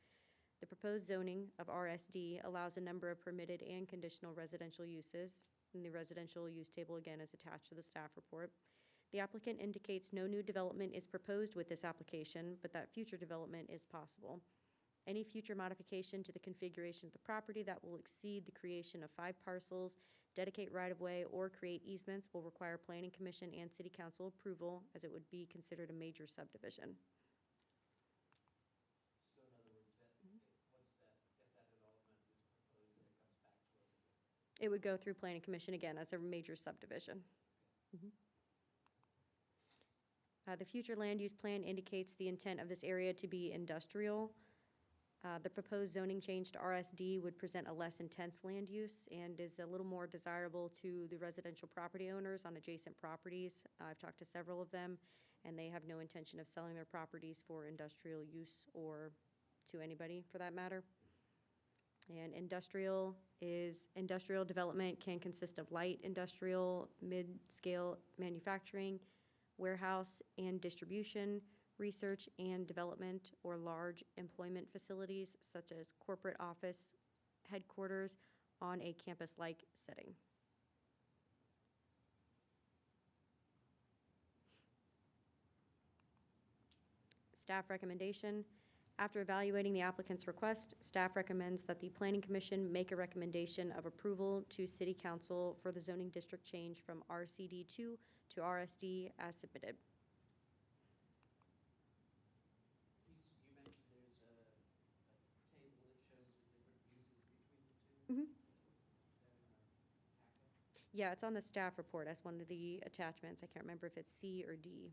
[SPEAKER 6] The proposed zoning of RSD allows a number of permitted and conditional residential uses, and the residential use table again is attached to the staff report. The applicant indicates no new development is proposed with this application, but that future development is possible. Any future modification to the configuration of the property that will exceed the creation of 5 parcels, dedicate right-of-way, or create easements will require Planning Commission and City Council approval, as it would be considered a major subdivision.
[SPEAKER 1] So in other words, once that development is proposed, then it comes back to us again.
[SPEAKER 6] It would go through Planning Commission again as a major subdivision. The future land use plan indicates the intent of this area to be industrial. The proposed zoning change to RSD would present a less intense land use and is a little more desirable to the residential property owners on adjacent properties. I've talked to several of them, and they have no intention of selling their properties for industrial use or to anybody for that matter. And industrial development can consist of light industrial, mid-scale manufacturing, warehouse and distribution, research and development, or large employment facilities such as corporate office headquarters on a campus-like setting. Staff recommendation. After evaluating the applicant's request, staff recommends that the Planning Commission make a recommendation of approval to City Council for the zoning district change from RCD2 to RSD as submitted.
[SPEAKER 1] You mentioned there's a table that shows the different uses between the two.
[SPEAKER 6] Mhm. Yeah, it's on the staff report as one of the attachments. I can't remember if it's C or D.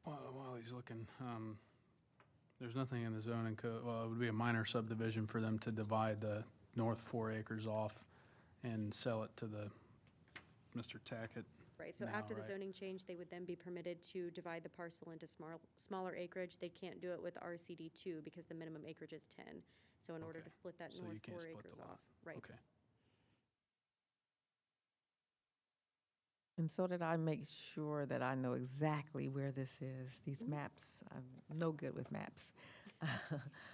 [SPEAKER 3] While he's looking, There's nothing in the zoning code, well, it would be a minor subdivision for them to divide the north 4 acres off and sell it to the Mr. Tackett.
[SPEAKER 6] Right, so
[SPEAKER 3] now,
[SPEAKER 6] after the
[SPEAKER 3] right?
[SPEAKER 6] zoning change, they would then be permitted to divide the parcel into smaller acreage. They can't do it with RCD 2 because the minimum acreage is 10. So in order
[SPEAKER 3] Okay.
[SPEAKER 6] to split that
[SPEAKER 3] So
[SPEAKER 6] north
[SPEAKER 3] you can't
[SPEAKER 6] 4
[SPEAKER 3] split
[SPEAKER 6] acres
[SPEAKER 3] the lot.
[SPEAKER 6] off. Right.
[SPEAKER 3] Okay.
[SPEAKER 7] And so that I make sure that I know exactly where this is, these maps, I'm no good with maps.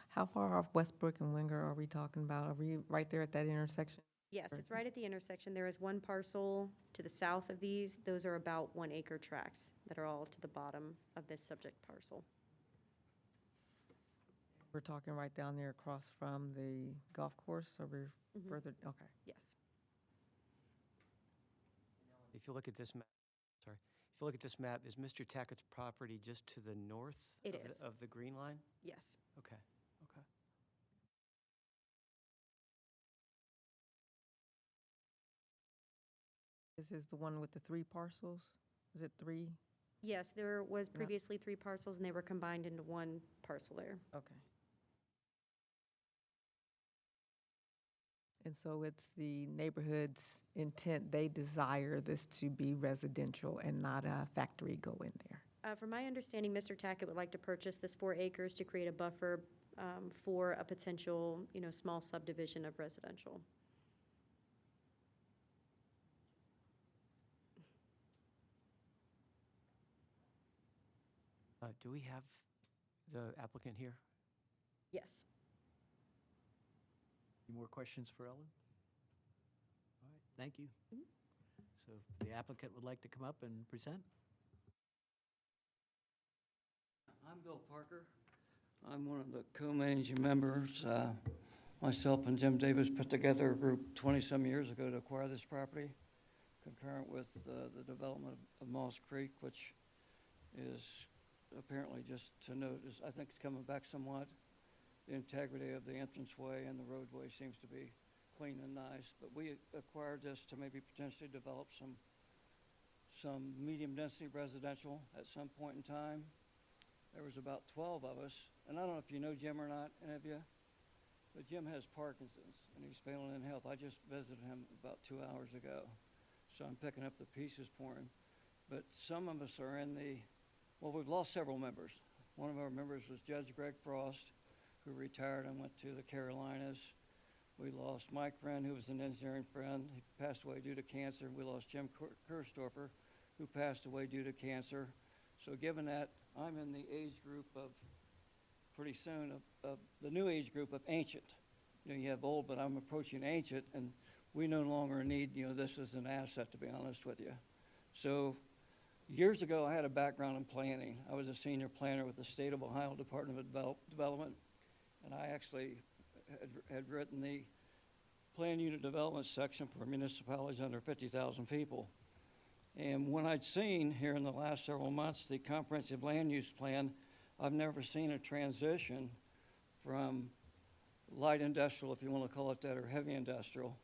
[SPEAKER 7] How far off Westbrook and Winger are we talking about? Are we right there at that intersection?
[SPEAKER 6] Yes, it's right at the intersection. There is one parcel to the south of these. Those are about 1 acre tracts that are all to the bottom of this subject parcel.
[SPEAKER 7] We're talking right down there across from the golf course, or we're further, okay.
[SPEAKER 6] Yes.
[SPEAKER 5] If you look at this map, sorry, if you look at this map, is Mr. Tackett's property just to the north?
[SPEAKER 6] It
[SPEAKER 5] of the-
[SPEAKER 6] is.
[SPEAKER 5] Of the green line?
[SPEAKER 6] Yes.
[SPEAKER 5] Okay, okay.
[SPEAKER 7] This is the one with the 3 parcels? Is it 3?
[SPEAKER 6] Yes, there was
[SPEAKER 7] No.
[SPEAKER 6] previously 3 parcels and they were combined into 1 parcel there.
[SPEAKER 7] Okay. And so it's the neighborhood's intent, they desire this to be residential and not a factory go in there.
[SPEAKER 6] From my understanding, Mr. Tackett would like to purchase this 4 acres to create a buffer for a potential, small subdivision of residential.
[SPEAKER 5] Do we have the applicant here?
[SPEAKER 6] Yes.
[SPEAKER 1] Any more questions for Ellen? All right, thank you. So the applicant would like to come up and present?
[SPEAKER 9] I'm Bill Parker. I'm one of the co-managing members. Myself and Jim Davis put together a group 20-some years ago to acquire this property, concurrent with the development of Moss Creek, which is apparently, just to note, I think it's coming back somewhat. The integrity of the entranceway and the roadway seems to be clean and nice. But we acquired this to maybe potentially develop some medium-density residential at some point in time. There was about 12 of us, and I don't know if you know Jim or not, any of you, but Jim has Parkinson's, and he's failing in health. I just visited him about 2 hours ago, so I'm picking up the pieces for him. But some of us are we've lost several members. One of our members was Judge Greg Frost, who retired and went to the Carolinas. We lost Mike Wren, who was an engineering friend. He passed away due to cancer. We lost Jim Kirstorfer, who passed away due to cancer. So given that, I'm in the age group of, pretty soon, of the new age group of ancient. You have old, but I'm approaching ancient, and we no longer need, this as an asset, to be honest with you. So years ago, I had a background in planning. I was a senior planner with the State of Ohio Department of Development, and I actually had written the plan unit development section for municipalities under 50,000 people. And when I'd seen here in the last several months the comprehensive land use plan, I've never seen a transition from light industrial, if you want to call it that, or heavy industrial,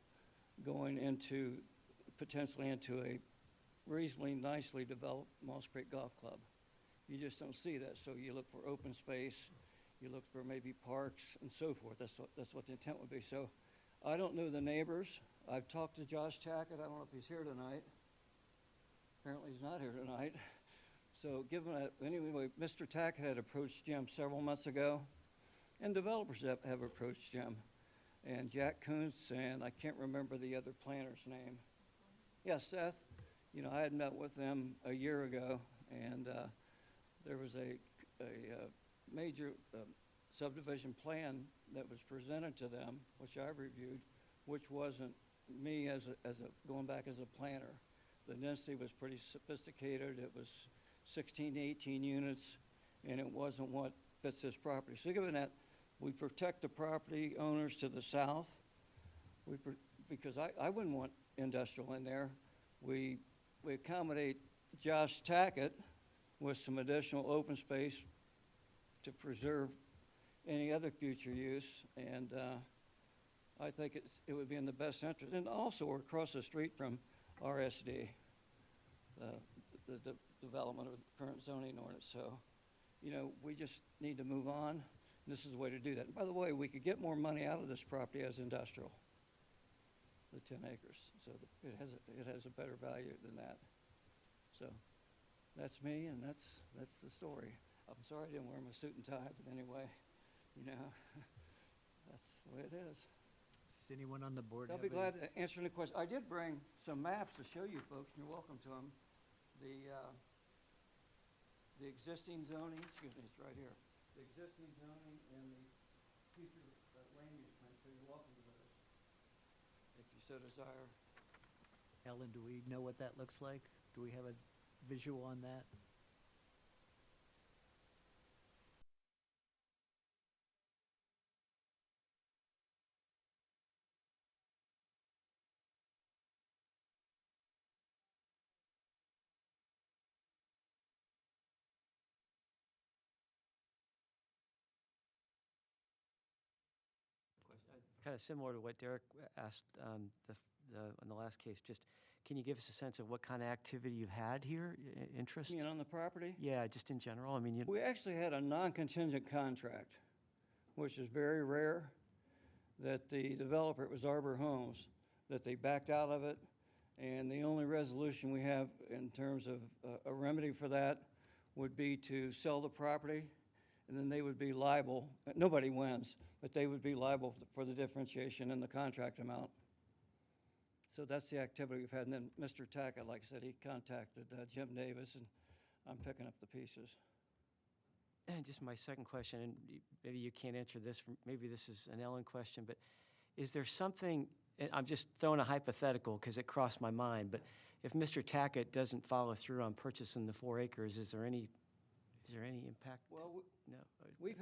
[SPEAKER 9] going into, potentially into a reasonably nicely developed Moss Creek Golf Club. You just don't see that, so you look for open space, you look for maybe parks and so forth. That's what the intent would be. So I don't know the neighbors. I've talked to Josh Tackett. I don't know if he's here tonight. Apparently he's not here tonight. So given that, anyway, Mr. Tackett had approached Jim several months ago, and developers have approached Jim. And Jack Kuntz, and I can't remember the other planner's name. Yeah, Seth. I had met with them a year ago, and there was a major subdivision plan that was presented to them, which I reviewed, which wasn't me going back as a planner. The density was pretty sophisticated. It was 16 to 18 units, and it wasn't what fits this property. So given that, we protect the property owners to the south, because I wouldn't want industrial in there. We accommodate Josh Tackett with some additional open space to preserve any other future use, and I think it would be in the best interest. And also, we're across the street from RSD, the development of the current zoning ordinance. So you know, we just need to move on. This is the way to do that. And by the way, we could get more money out of this property as industrial, the 10 acres. So it has a better value than that. So that's me, and that's the story. I'm sorry I didn't wear my suit and tie, but anyway, you know, that's the way it is.
[SPEAKER 1] Does anyone on the board
[SPEAKER 9] I'll
[SPEAKER 1] have
[SPEAKER 9] be
[SPEAKER 1] any?
[SPEAKER 9] glad to answer any questions. I did bring some maps to show you folks, and you're welcome to them. The existing zoning, excuse me, it's right here. The existing zoning and the future land use plan, so you're welcome to those, if you so desire.
[SPEAKER 1] Ellen, do we know what that looks like? Do we have a visual on that?
[SPEAKER 5] Kind of similar to what Derek asked in the last case, just, can you give us a sense of what kind of activity you've had here, interest?
[SPEAKER 9] You mean on the property?
[SPEAKER 5] Yeah, just in general, I mean, you,
[SPEAKER 9] We actually had a non-contingent contract, which is very rare, that the developer, it was Arbor Homes, that they backed out of it, and the only resolution we have in terms of a remedy for that would be to sell the property, and then they would be liable, nobody wins, but they would be liable for the differentiation in the contract amount. So that's the activity we've had. And then Mr. Tackett, like I said, he contacted Jim Davis, and I'm picking up the pieces.
[SPEAKER 5] and just my second question, and maybe you can't answer this, maybe this is an Ellen question, but is there something, and I'm just throwing a hypothetical because it crossed my mind, but if Mr. Tackett doesn't follow through on purchasing the 4 acres, is there any impact?
[SPEAKER 9] Well,
[SPEAKER 5] No?
[SPEAKER 9] we've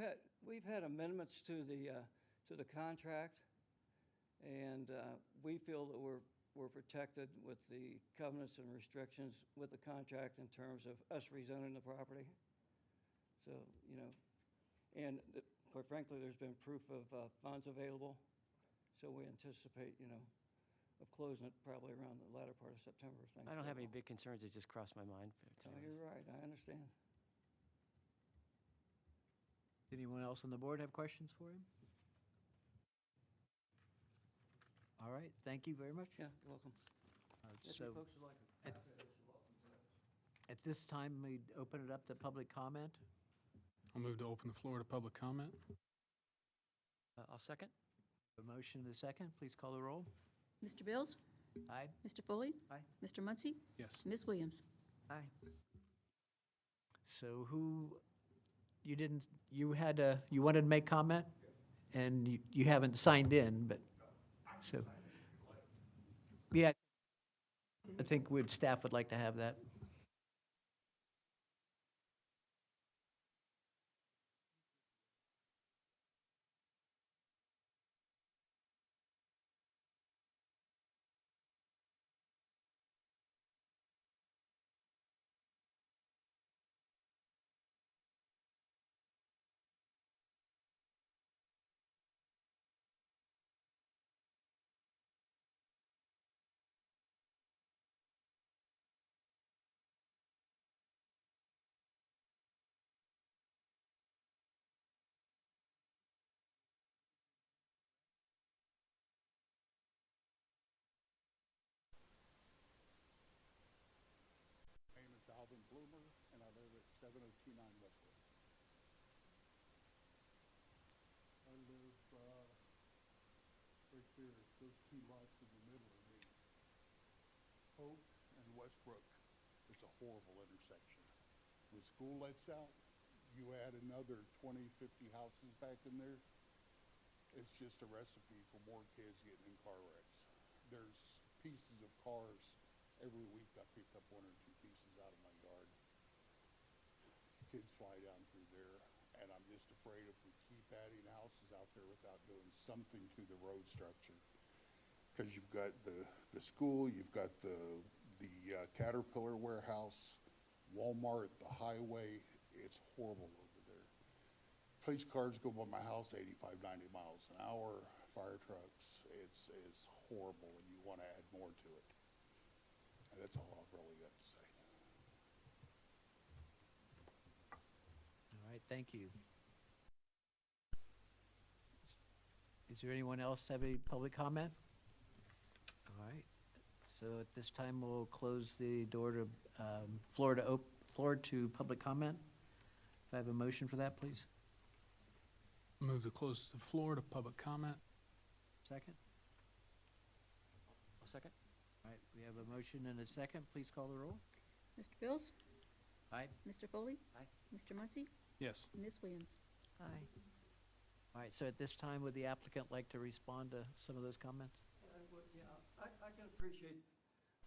[SPEAKER 9] had amendments to the contract, and we feel that we're protected with the covenants and restrictions with the contract in terms of us rezoning the property. So, you know, and quite frankly, there's been proof of funds available, so we anticipate, you know, of closing it probably around the latter part of September. If things
[SPEAKER 5] I don't
[SPEAKER 9] go
[SPEAKER 5] have any
[SPEAKER 9] well.
[SPEAKER 5] big concerns, it just crossed my mind.
[SPEAKER 9] No, you're right, I understand.
[SPEAKER 1] Does anyone else on the board have questions for him? All right, thank you very much.
[SPEAKER 9] Yeah, you're welcome. If
[SPEAKER 1] So
[SPEAKER 9] you folks would like a
[SPEAKER 1] at-
[SPEAKER 9] copy of this, you're welcome to it.
[SPEAKER 1] at this time, we open it up to public comment.
[SPEAKER 3] I'll move to open the floor to public comment.
[SPEAKER 5] I'll second.
[SPEAKER 1] A motion and a second, please call the roll.
[SPEAKER 2] Mr. Bills?
[SPEAKER 1] Aye?
[SPEAKER 2] Mr. Foley?
[SPEAKER 1] Aye.
[SPEAKER 2] Mr. Muncy?
[SPEAKER 3] Yes.
[SPEAKER 2] Ms. Williams?
[SPEAKER 7] Aye.
[SPEAKER 1] So who, you wanted to make comment? And you haven't signed in, but, so. Yeah, I think staff would like to have that.
[SPEAKER 10] My name is Alvin Bloomer, and I live at 7029 Westwood. I live right there, those 2 lots in the middle of me. Oak and Westbrook, it's a horrible intersection. When school lets out, you add another 20, 50 houses back in there. It's just a recipe for more kids getting in car wrecks. There's pieces of cars. Every week I pick up 1 or 2 pieces out of my yard. Kids fly down through there, and I'm just afraid if we keep adding houses out there without doing something to the road structure. Because you've got the school, you've got the Caterpillar warehouse, Walmart, the highway. It's horrible over there. Police cars go by my house 85, 90 miles an hour, fire trucks. It's horrible, and you want to add more to it. And that's all I've really got to say.
[SPEAKER 1] All right, thank you. Is there anyone else have any public comment? All right, so at this time, we'll close the door to, floor to public comment. If I have a motion for that, please.
[SPEAKER 3] Move to close the floor to public comment.
[SPEAKER 1] Second?
[SPEAKER 5] A second?
[SPEAKER 1] All right, we have a motion and a second. Please call the roll.
[SPEAKER 2] Mr. Bills?
[SPEAKER 1] Aye.
[SPEAKER 2] Mr. Foley?
[SPEAKER 5] Aye.
[SPEAKER 2] Mr. Muncy?
[SPEAKER 3] Yes.
[SPEAKER 2] Ms. Williams?
[SPEAKER 7] Aye.
[SPEAKER 1] All right, so at this time, would the applicant like to respond to some of those comments?
[SPEAKER 9] I can appreciate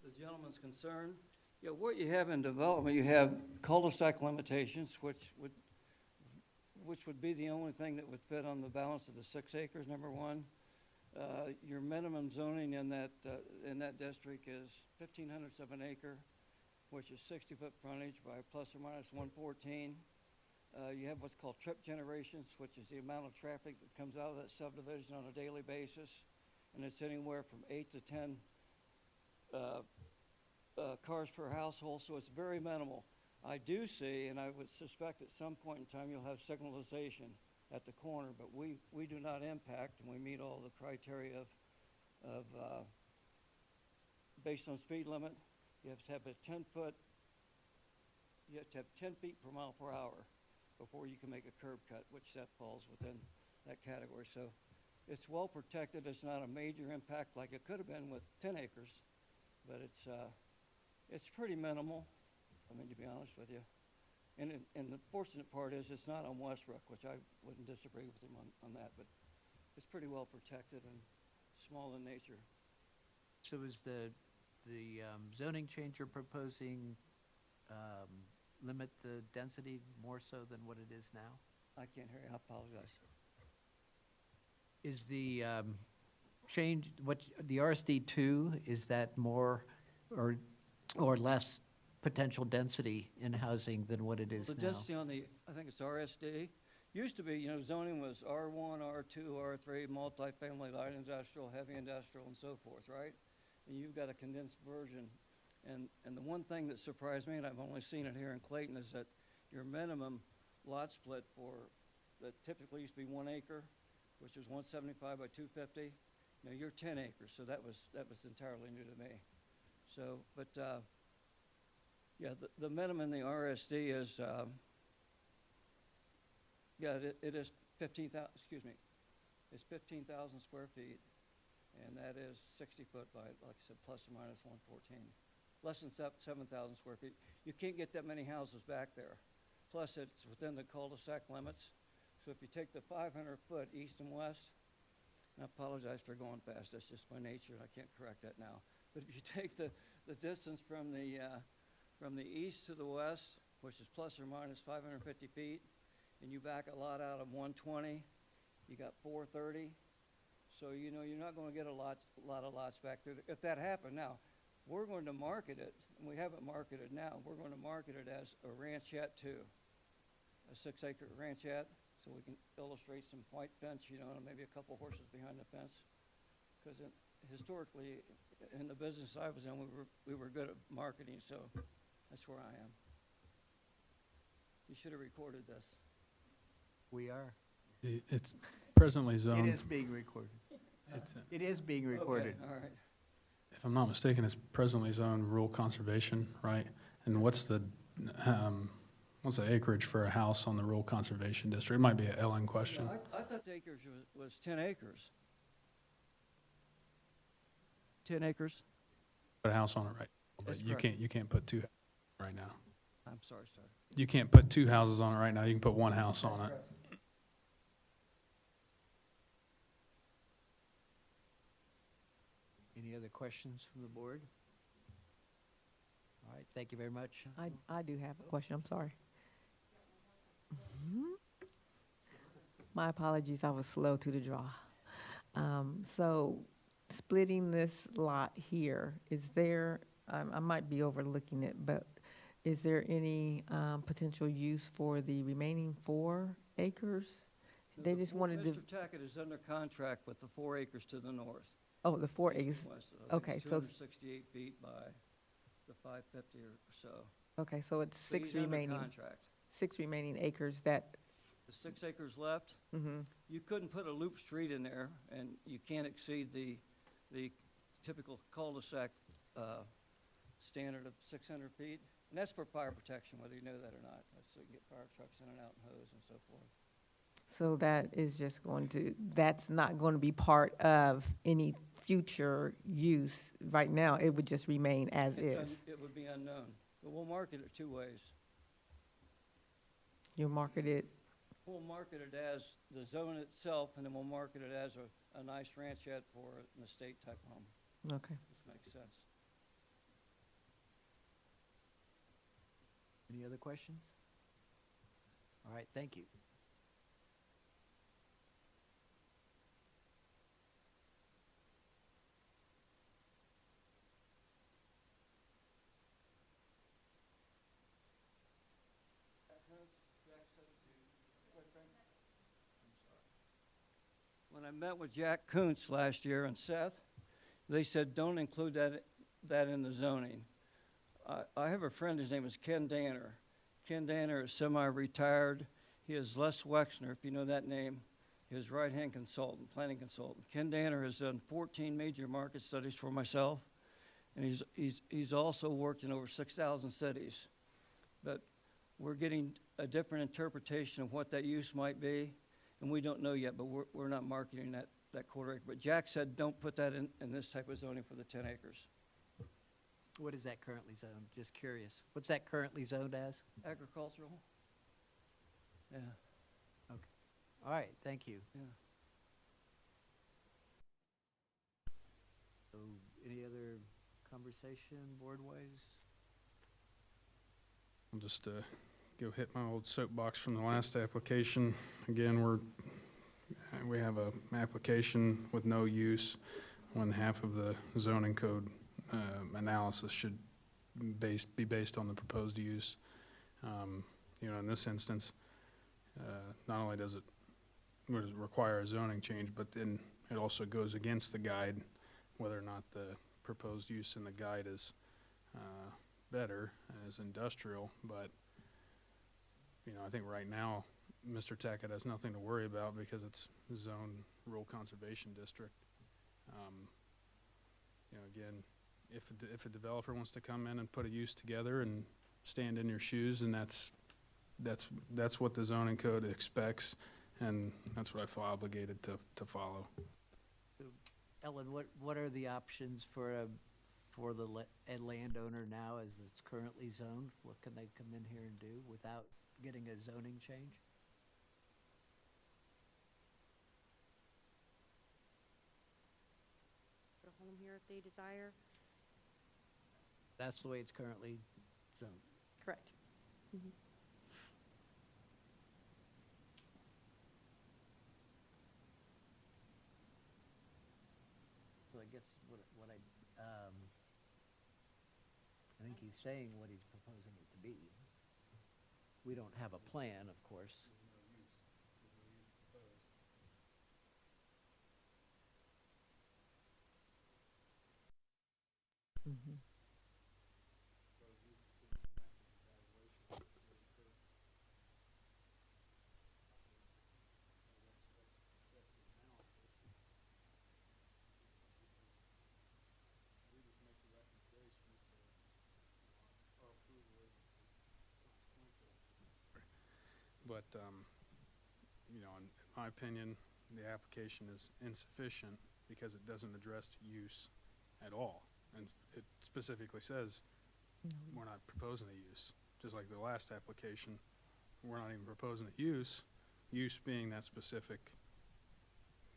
[SPEAKER 9] the gentleman's concern. Yeah, what you have in development, you have cul-de-sac limitations, which would be the only thing that would fit on the balance of the 6 acres, number one. Your minimum zoning in that district is 1,500 of an acre, which is 60-foot frontage by plus or minus 114. You have what's called trip generations, which is the amount of traffic that comes out of that subdivision on a daily basis, and it's anywhere from 8 to 10 cars per household, so it's very minimal. I do see, and I would suspect at some point in time you'll have signalization at the corner, but we do not impact, and we meet all the criteria of based on speed limit. You have to have a 10-foot, you have to have 10 feet per mile per hour before you can make a curb cut, which that falls within that category. So it's well protected. It's not a major impact like it could have been with 10 acres, but it's pretty minimal, I mean, to be honest with you. And the fortunate part is it's not on Westbrook, which I wouldn't disagree with him on that, but it's pretty well protected and small in nature.
[SPEAKER 1] So is the zoning change you're proposing limit the density more so than what it is now?
[SPEAKER 9] I can't hear you, I apologize.
[SPEAKER 1] Is the change, what, the RSD2, is that more or less potential density in housing than what it is
[SPEAKER 9] The
[SPEAKER 1] now?
[SPEAKER 9] density on the, I think it's RSD, used to be, zoning was R1, R2, R3, multifamily, light industrial, heavy industrial, and so forth, right? And you've got a condensed version. And the one thing that surprised me, and I've only seen it here in Clayton, is that your minimum lot split that typically used to be 1 acre, which is 175 by 250, you're 10 acres, so that was entirely new to me. So, but, yeah, the minimum in the RSD is, it is 15,000, it's 15,000 square feet, and that is 60 foot by, like I said, plus or minus 114. Less than 7,000 square feet. You can't get that many houses back there. Plus, it's within the cul-de-sac limits. So if you take the 500 foot east and west, and I apologize for going fast, that's just my nature, I can't correct that now. But if you take the distance from the east to the west, which is plus or minus 550 feet, and you back a lot out of 120, you got 430. So, you're not going to get a lot of lots back there. If that happened, now, we're going to market it, and we haven't marketed now, we're going to market it as a ranchette too, a 6-acre ranchette, so we can illustrate some white fence, and maybe a couple horses behind the fence. Because historically, in the business I was in, we were good at marketing, so that's where I am. You should have recorded this.
[SPEAKER 1] We are.
[SPEAKER 3] It's presently zoned.
[SPEAKER 1] It is being recorded. It is being recorded.
[SPEAKER 9] Okay, all right.
[SPEAKER 3] If I'm not mistaken, it's presently zoned rural conservation, right? And what's the acreage for a house on the rural conservation district? It might be an Ellen question.
[SPEAKER 9] Yeah, I thought the acres was 10 acres. 10 acres?
[SPEAKER 3] Put a house on it, right?
[SPEAKER 9] That's
[SPEAKER 3] But you
[SPEAKER 9] correct.
[SPEAKER 3] can't put 2 right now.
[SPEAKER 9] I'm sorry, sir.
[SPEAKER 3] You can't put 2 houses on it right now. You can put 1 house on it.
[SPEAKER 1] Any other questions from the board? All right, thank you very much.
[SPEAKER 7] I do have a question, I'm sorry. My apologies, I was slow to the draw. So splitting this lot here, is there, I might be overlooking it, but is there any potential use for the remaining 4 acres? They just wanted to,
[SPEAKER 9] Mr. Tackett is under contract with the 4 acres to the north.
[SPEAKER 7] oh, the 4 acres,
[SPEAKER 9] West, I think
[SPEAKER 7] okay,
[SPEAKER 9] it's
[SPEAKER 7] so,
[SPEAKER 9] 268 feet by the 550 or so.
[SPEAKER 7] okay, so it's
[SPEAKER 9] So he's
[SPEAKER 7] 6
[SPEAKER 9] under
[SPEAKER 7] remaining,
[SPEAKER 9] contract.
[SPEAKER 7] 6 remaining acres that
[SPEAKER 9] the 6 acres left, you couldn't put a loop street in there, and you can't exceed the typical cul-de-sac standard of 600 feet. And that's for fire protection, whether you know that or not. That's so you can get fire trucks in and out and hose and so forth.
[SPEAKER 7] So that is just going to, that's not going to be part of any future use. Right now, it would just remain as is.
[SPEAKER 9] It would be unknown, but we'll market it 2 ways.
[SPEAKER 7] You market it,
[SPEAKER 9] We'll market it as the zone itself, and then we'll market it as a nice ranchette for an estate-type home,
[SPEAKER 7] okay.
[SPEAKER 9] which makes sense.
[SPEAKER 1] Any other questions? All right, thank you.
[SPEAKER 9] When I met with Jack Kuntz last year and Seth, they said, don't include that in the zoning. I have a friend, his name is Ken Danner. Ken Danner is semi-retired. He is Les Wexner, if you know that name, his right-hand consultant, planning consultant. Ken Danner has done 14 major market studies for myself, and he's also worked in over 6,000 cities. But we're getting a different interpretation of what that use might be, and we don't know yet, but we're not marketing that quarter acre. But Jack said, don't put that in this type of zoning for the 10 acres.
[SPEAKER 1] What is that currently zoned? Just curious. What's that currently zoned as?
[SPEAKER 9] Agricultural? Yeah,
[SPEAKER 1] All right, thank you.
[SPEAKER 9] yeah.
[SPEAKER 1] So, any other conversation board-wise?
[SPEAKER 3] I'll just go hit my old soapbox from the last application. Again, we have a application with no use when half of the zoning code analysis should be based on the proposed use. You know, in this instance, not only does it require a zoning change, but then it also goes against the guide, whether or not the proposed use in the guide is better as industrial. But you know, I think right now, Mr. Tackett has nothing to worry about because it's zone rural conservation district. You know, again, if a developer wants to come in and put a use together and stand in your shoes, and that's what the zoning code expects, and that's what I feel obligated to follow.
[SPEAKER 1] So, Ellen, what are the options for a landowner now as it's currently zoned? What can they come in here and do without getting a zoning change?
[SPEAKER 6] Put a home here if they desire.
[SPEAKER 1] That's the way it's currently zoned.
[SPEAKER 6] Correct.
[SPEAKER 1] So I guess I think he's saying what he's proposing it to be. We don't have a plan, of course.
[SPEAKER 3] But, you know, in my opinion, the application is insufficient because it doesn't address use at all. And it specifically says, we're not proposing a use. Just like the last application, we're not even proposing a use being that specific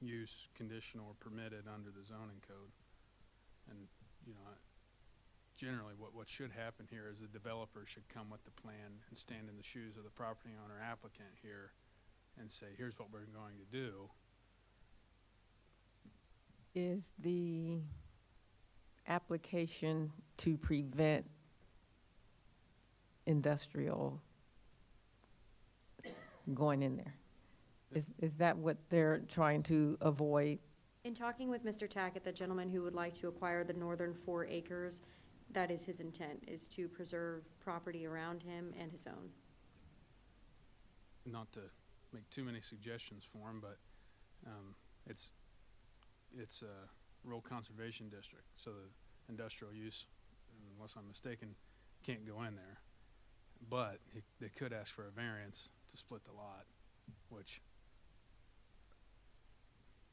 [SPEAKER 3] use, conditional or permitted under the zoning code. And, you know, generally what should happen here is the developer should come with the plan and stand in the shoes of the property owner applicant here and say, here's what we're going to do.
[SPEAKER 7] Is the application to prevent industrial going in there? Is that what they're trying to avoid?
[SPEAKER 6] In talking with Mr. Tackett, the gentleman who would like to acquire the northern 4 acres, that is his intent, is to preserve property around him and his own.
[SPEAKER 3] Not to make too many suggestions for them, but it's a rural conservation district, so the industrial use, unless I'm mistaken, can't go in there. But they could ask for a variance to split the lot, which,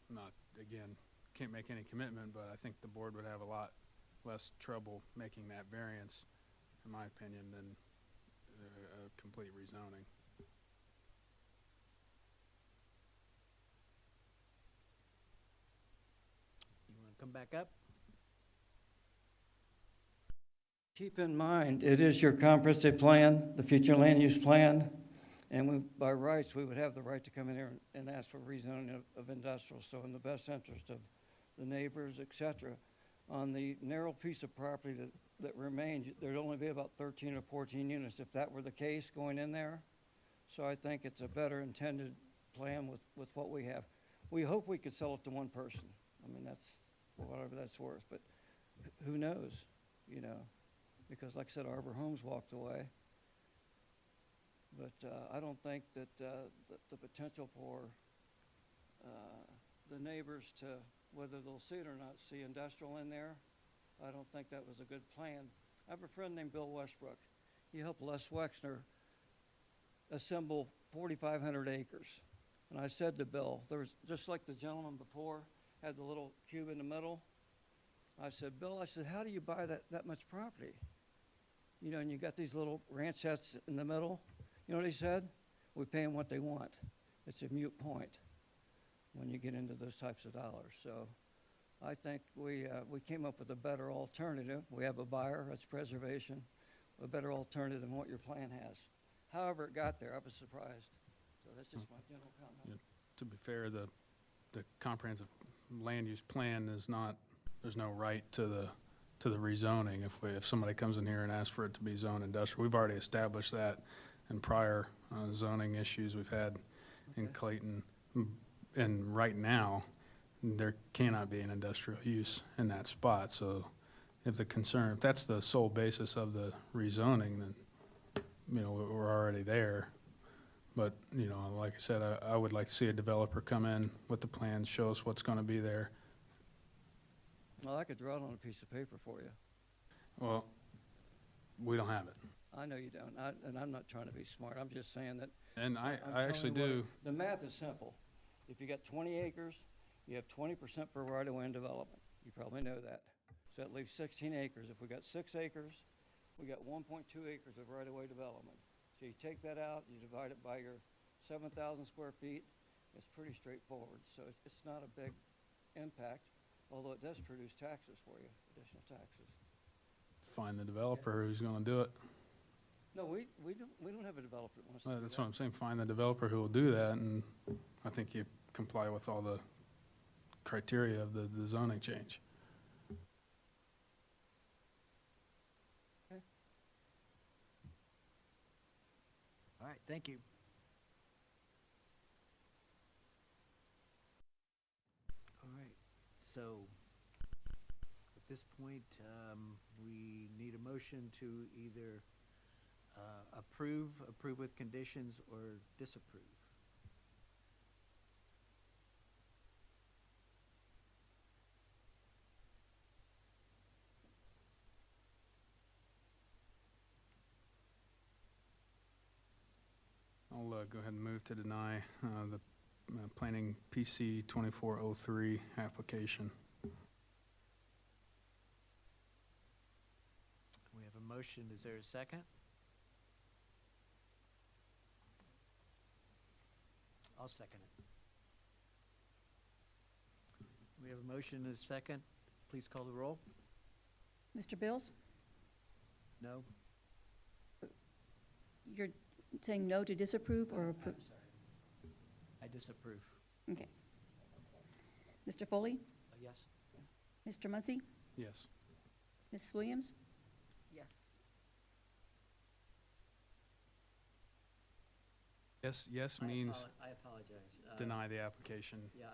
[SPEAKER 3] not, again, can't make any commitment, but I think the board would have a lot less trouble making that variance, in my opinion, than a complete rezoning.
[SPEAKER 1] You want to come back up?
[SPEAKER 9] Keep in mind, it is your comprehensive plan, the future land use plan, and we, by rights, we would have the right to come in here and ask for rezoning of industrial, so in the best interest of the neighbors, et cetera. On the narrow piece of property that remains, there'd only be about 13 or 14 units if that were the case going in there. So I think it's a better intended plan with what we have. We hope we could sell it to one person. I mean, that's whatever that's worth, but who knows, you know? Because like I said, Arbor Homes walked away. But I don't think that the potential for the neighbors to, whether they'll see it or not, see industrial in there, I don't think that was a good plan. I have a friend named Bill Westbrook. He helped Les Wexner assemble 4,500 acres. And I said to Bill, there was, just like the gentleman before had the little cube in the middle, I said, Bill, I said, how do you buy that much property? You know, and you got these little ranchettes in the middle. You know what he said? We pay them what they want. It's a moot point when you get into those types of dollars. So I think we came up with a better alternative. We have a buyer, that's preservation, a better alternative than what your plan has. However it got there, I was surprised. So that's just my general comment.
[SPEAKER 3] Yeah. To be fair, the comprehensive land use plan is not, there's no right to the rezoning. If somebody comes in here and asks for it to be zoned industrial, we've already established that in prior zoning issues we've had in Clayton. And right now, there cannot be an industrial use in that spot. So if that's the sole basis of the rezoning, then, you know, we're already there. But, you know, like I said, I would like to see a developer come in with the plans, show us what's going to be there.
[SPEAKER 9] Well, I could draw it on a piece of paper for you.
[SPEAKER 3] Well, we don't have it.
[SPEAKER 9] I know you don't, and I'm not trying to be smart. I'm just saying that.
[SPEAKER 3] And I
[SPEAKER 9] I'm
[SPEAKER 3] actually
[SPEAKER 9] telling you
[SPEAKER 3] do.
[SPEAKER 9] what, the math is simple. If you got 20 acres, you have 20% for right-of-way and development. You probably know that. So that leaves 16 acres. If we got 6 acres, we got 1.2 acres of right-of-way development. So you take that out, you divide it by your 7,000 square feet. It's pretty straightforward. So it's not a big impact, although it does produce taxes for you, additional taxes.
[SPEAKER 3] Find the developer who's going to do it.
[SPEAKER 9] No, we don't have a developer that wants to do
[SPEAKER 3] That's
[SPEAKER 9] that.
[SPEAKER 3] what I'm saying. Find the developer who will do that, and I think you comply with all the criteria of the zoning change.
[SPEAKER 9] Okay.
[SPEAKER 1] All right, thank you. All right, so at this point, we need a motion to either approve with conditions, or disapprove.
[SPEAKER 3] I'll go ahead and move to deny the planning PC 2403 application.
[SPEAKER 1] We have a motion. Is there a second? I'll second it. We have a motion and a second. Please call the roll.
[SPEAKER 2] Mr. Bills,
[SPEAKER 1] No?
[SPEAKER 2] you're saying no to disapprove or approve?
[SPEAKER 1] I disapprove.
[SPEAKER 2] Okay. Mr. Foley,
[SPEAKER 1] Yes?
[SPEAKER 2] Mr. Muncy,
[SPEAKER 3] Yes.
[SPEAKER 2] Ms. Williams,
[SPEAKER 7] Yes.
[SPEAKER 3] Yes means
[SPEAKER 5] I apologize.
[SPEAKER 3] deny the application.
[SPEAKER 5] Yeah,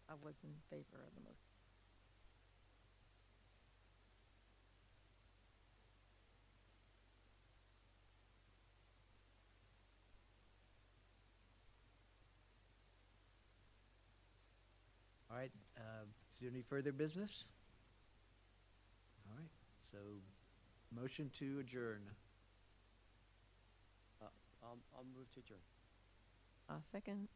[SPEAKER 7] I was in favor of the motion.
[SPEAKER 1] All right, is there any further business? All right, so motion to adjourn.
[SPEAKER 5] I'll move to adjourn.
[SPEAKER 7] Second.